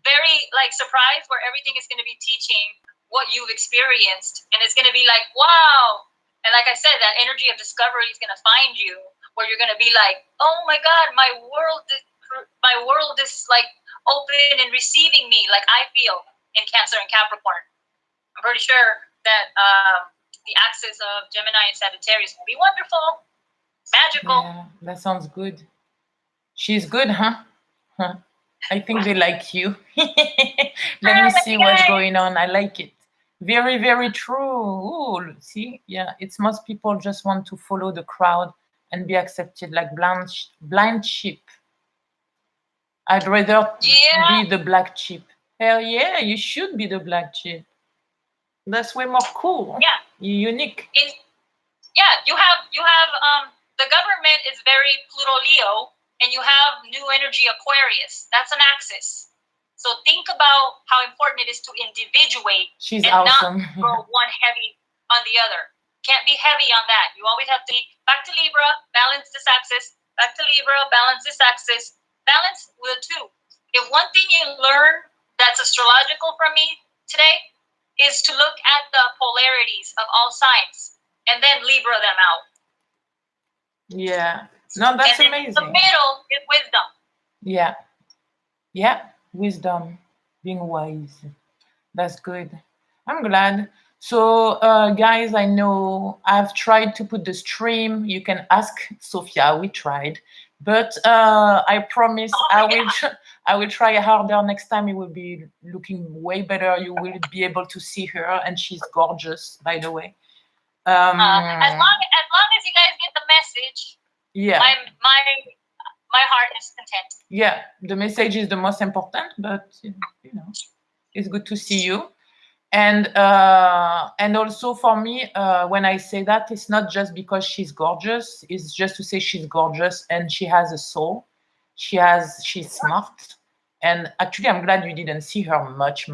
very like surprised where everything is gonna be teaching what you've experienced, and it's gonna be like wow. And like I said, that energy of discovery is gonna find you where you're gonna be like, oh my god, my world is like open and receiving me like I feel in Cancer and Capricorn. I'm pretty sure that the axis of Gemini and Sagittarius will be wonderful, magical. Yeah, that sounds good. She's good, huh? Huh. I think they like you. Let me see what's going on. I like it. Very, very true. Ooh, see, yeah, it's most people just want to follow the crowd and be accepted like blind sheep. I'd rather be the black sheep. Hell yeah, you should be the black sheep. That's way more cool. Yeah, unique. You have the government is very Pluto Leo, and you have new energy Aquarius. That's an axis. So think about how important it is to individuate She's and awesome. not go one heavy on the other. Can't be heavy on that. You always have to be back to Libra, balance this axis, back to Libra, balance this axis. Balance will too. If one thing you learn that's astrological from me today is to look at the polarities of all signs and then Libra them out. Yeah. No, that's and amazing. In the middle is wisdom. Yeah. Yeah. Wisdom. Being wise. That's good. I'm glad. So, guys, I know I've tried to put the stream. You can ask Sophia. We tried, but I promise I will try harder next time. It will be looking way better. You will be able to see her, and she's gorgeous, by the way. As long as you guys get the message, yeah, my heart is content. Yeah, the message is the most important, but it's good to see you. And also for me, when I say that, it's not just because she's gorgeous. It's just to say she's gorgeous and she has a soul. She's smart. And actually, I'm glad you didn't see her much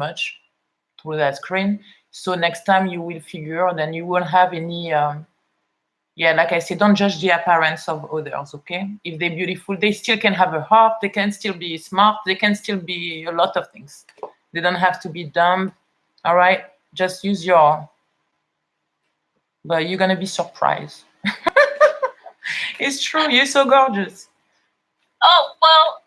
through that screen. So next time you will figure, then you won't have any. Like I said, don't judge the appearance of others. Okay, if they're beautiful, they still can have a heart. They can still be smart. They can still be a lot of things. They don't have to be dumb. All right, just use but you're gonna be surprised. It's true, you're so gorgeous. Oh, well,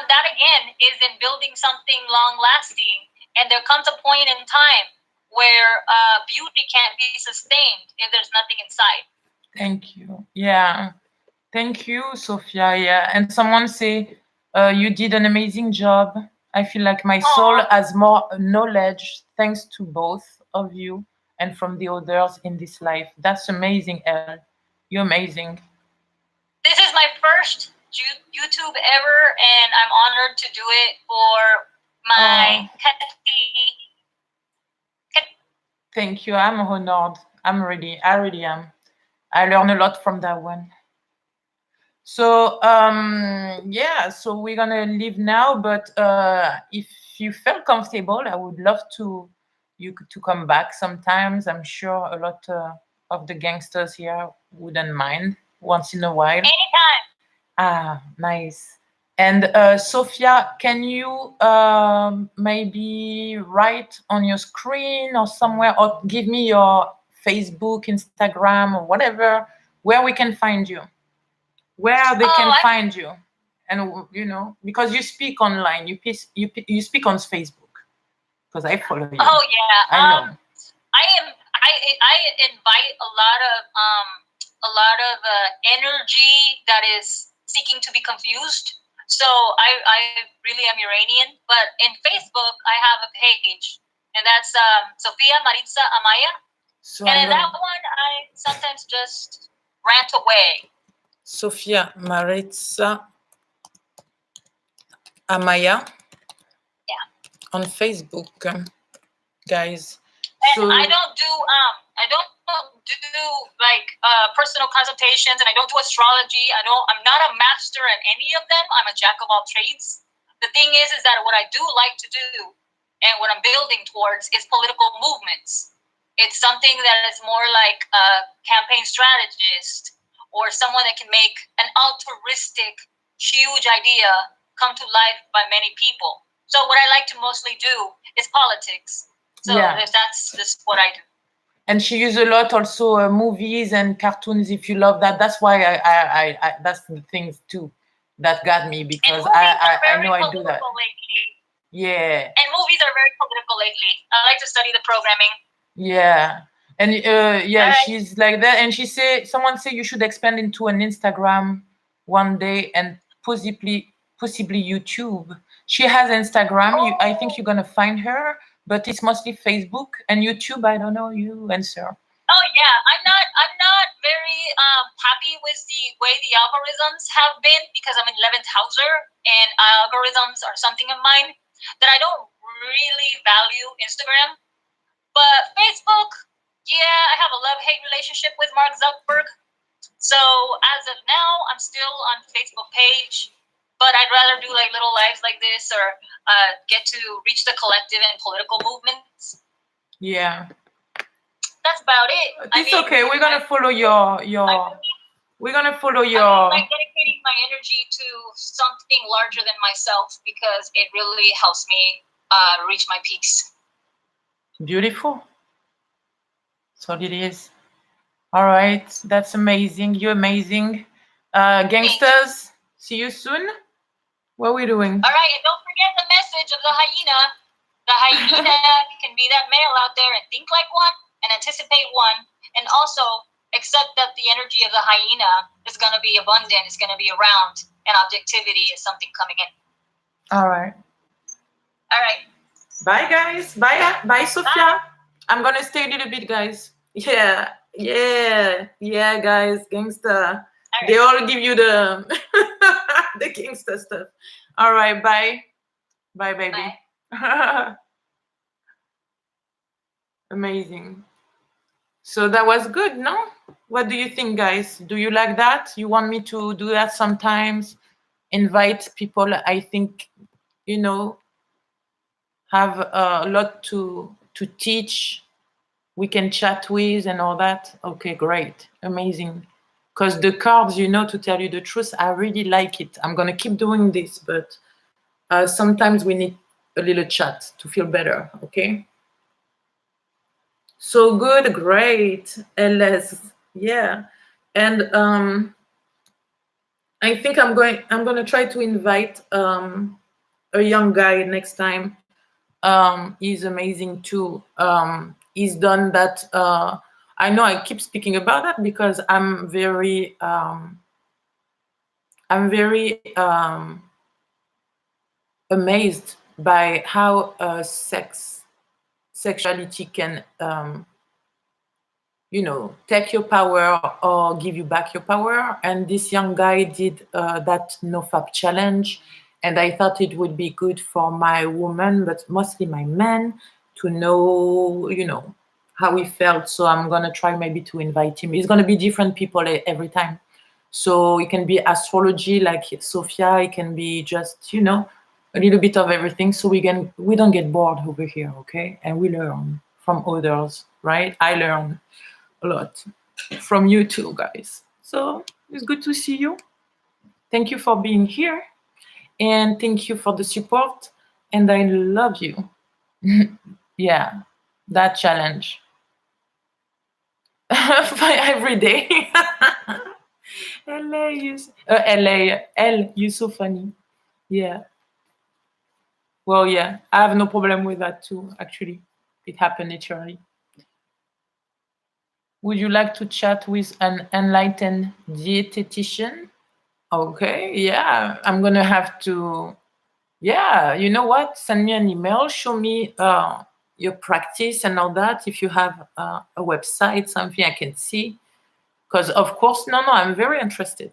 that again is in building something long lasting. And there comes a point in time where beauty can't be sustained if there's nothing inside. Thank you. Yeah. Thank you, Sophia. Yeah. And someone say, you did an amazing job. I feel like my soul has more knowledge thanks to both of you and from the others in this life. That's amazing, Elle. You're amazing. This is my first YouTube ever, and I'm honored to do it for my Thank you. I'm honored. I really am. I learned a lot from that one. So so we're gonna leave now, but if you felt comfortable, I would love to come back sometimes. I'm sure a lot of the gangsters here wouldn't mind once in a while. Anytime. Ah, nice. And Sophia, can you maybe write on your screen or somewhere, or give me your Facebook, Instagram, or whatever, where we can find you? Where they can find you, and because you speak online, you speak on Facebook, because I follow you. Oh yeah, I know. I invite a lot of energy that is seeking to be confused. So I really am Iranian, but in Facebook I have a page, and that's Sophia Maritza Amaya. And in that one I sometimes just rant away. Sophia Maritza Amaya. Yeah. On Facebook, guys. And I don't do like personal consultations, and I don't do astrology. I'm not a master at any of them. I'm a jack of all trades. The thing is that what I do like to do and what I'm building towards is political movements. It's something that is more like a campaign strategist or someone that can make an altruistic, huge idea come to life by many people. So what I like to mostly do is politics. So that's just what I do. And she used a lot also movies and cartoons. If you love that, that's why I that's the things too that got me, because I know I do that. Lately. Yeah. And movies are very political lately. I like to study the programming. Yeah. And yeah, she's like that. And she said, someone said you should expand into an Instagram one day and possibly YouTube. She has Instagram. I think you're gonna find her, but it's mostly Facebook and YouTube. I don't know. You answer. Oh yeah, I'm not very happy with the way the algorithms have been, because I'm in 11th Hauser and algorithms are something of mine that I don't really value. Instagram, but Facebook, yeah, I have a love-hate relationship with Mark Zuckerberg. So as of now, I'm still on Facebook page, but I'd rather do like little lives like this or get to reach the collective and political movements. Yeah. That's about it. It's okay. We're gonna follow your. We're gonna follow your. I'm like dedicating my energy to something larger than myself because it really helps me reach my peaks. Beautiful. So it is. All right, that's amazing. You're amazing. Gangsters, see you soon. What are we doing? All right, and don't forget the message of the hyena. The hyena can be that male out there and think like one and anticipate one, and also accept that the energy of the hyena is going to be abundant, it's going to be around, and objectivity is something coming in. All right. All right. Bye, guys. Bye, Sophia. Bye. I'm going to stay a little bit, guys. Yeah, guys. Gangster. Right. They all give you the the gangster stuff. All right, bye. Bye, baby. Bye. Amazing. So that was good, no? What do you think, guys? Do you like that? You want me to do that sometimes? Invite people I think, have a lot to teach, we can chat with and all that. Okay, great. Amazing. Because the cards, to tell you the truth, I really like it. I'm going to keep doing this, but sometimes we need a little chat to feel better, okay? So good, great, LS, yeah. And I think I'm going to try to invite a young guy next time. He's amazing too. He's done that. I know I keep speaking about that because I'm very amazed by how sexuality can take your power or give you back your power. And this young guy did that NoFap challenge, and I thought it would be good for my woman, but mostly my man, to know how he felt. So I'm gonna try maybe to invite him. It's gonna be different people every time. So it can be astrology like Sophia, it can be just a little bit of everything, so we don't get bored over here, okay? And we learn from others, right? I learn a lot from you too, guys. So it's good to see you. Thank you for being here, and thank you for the support, and I love you. Yeah, that challenge every day. LA, you're so funny. Yeah. Well, yeah, I have no problem with that too, actually. It happened naturally. Would you like to chat with an enlightened dietitian? Okay, yeah, I'm gonna have to. Yeah, you know what? Send me an email, show me your practice and all that. If you have a website, something I can see. Because of course, no, I'm very interested.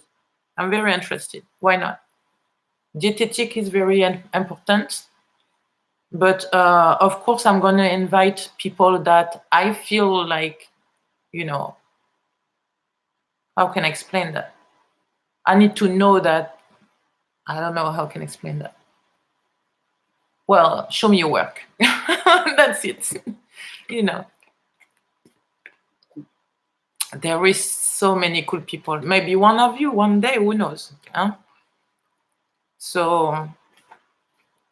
I'm very interested. Why not? Dietetic is very important. But of course, I'm gonna invite people that I feel like, how can I explain that? I need to know that. I don't know how I can explain that. well, show me your work. That's it. You know, there is so many cool people. Maybe one of you one day, who knows? Huh? So,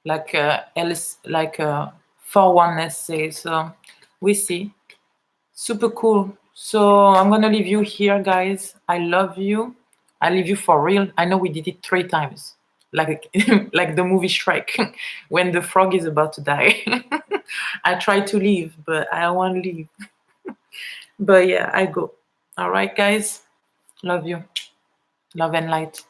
like else, like 4-1 says, we see. Super cool. So I'm gonna leave you here, guys. I love you. I leave you for real. I know we did it 3 times, like like the movie Shrek, when the frog is about to die. I try to leave, but I won't leave. But yeah, I go. All right, guys. Love you. Love and light.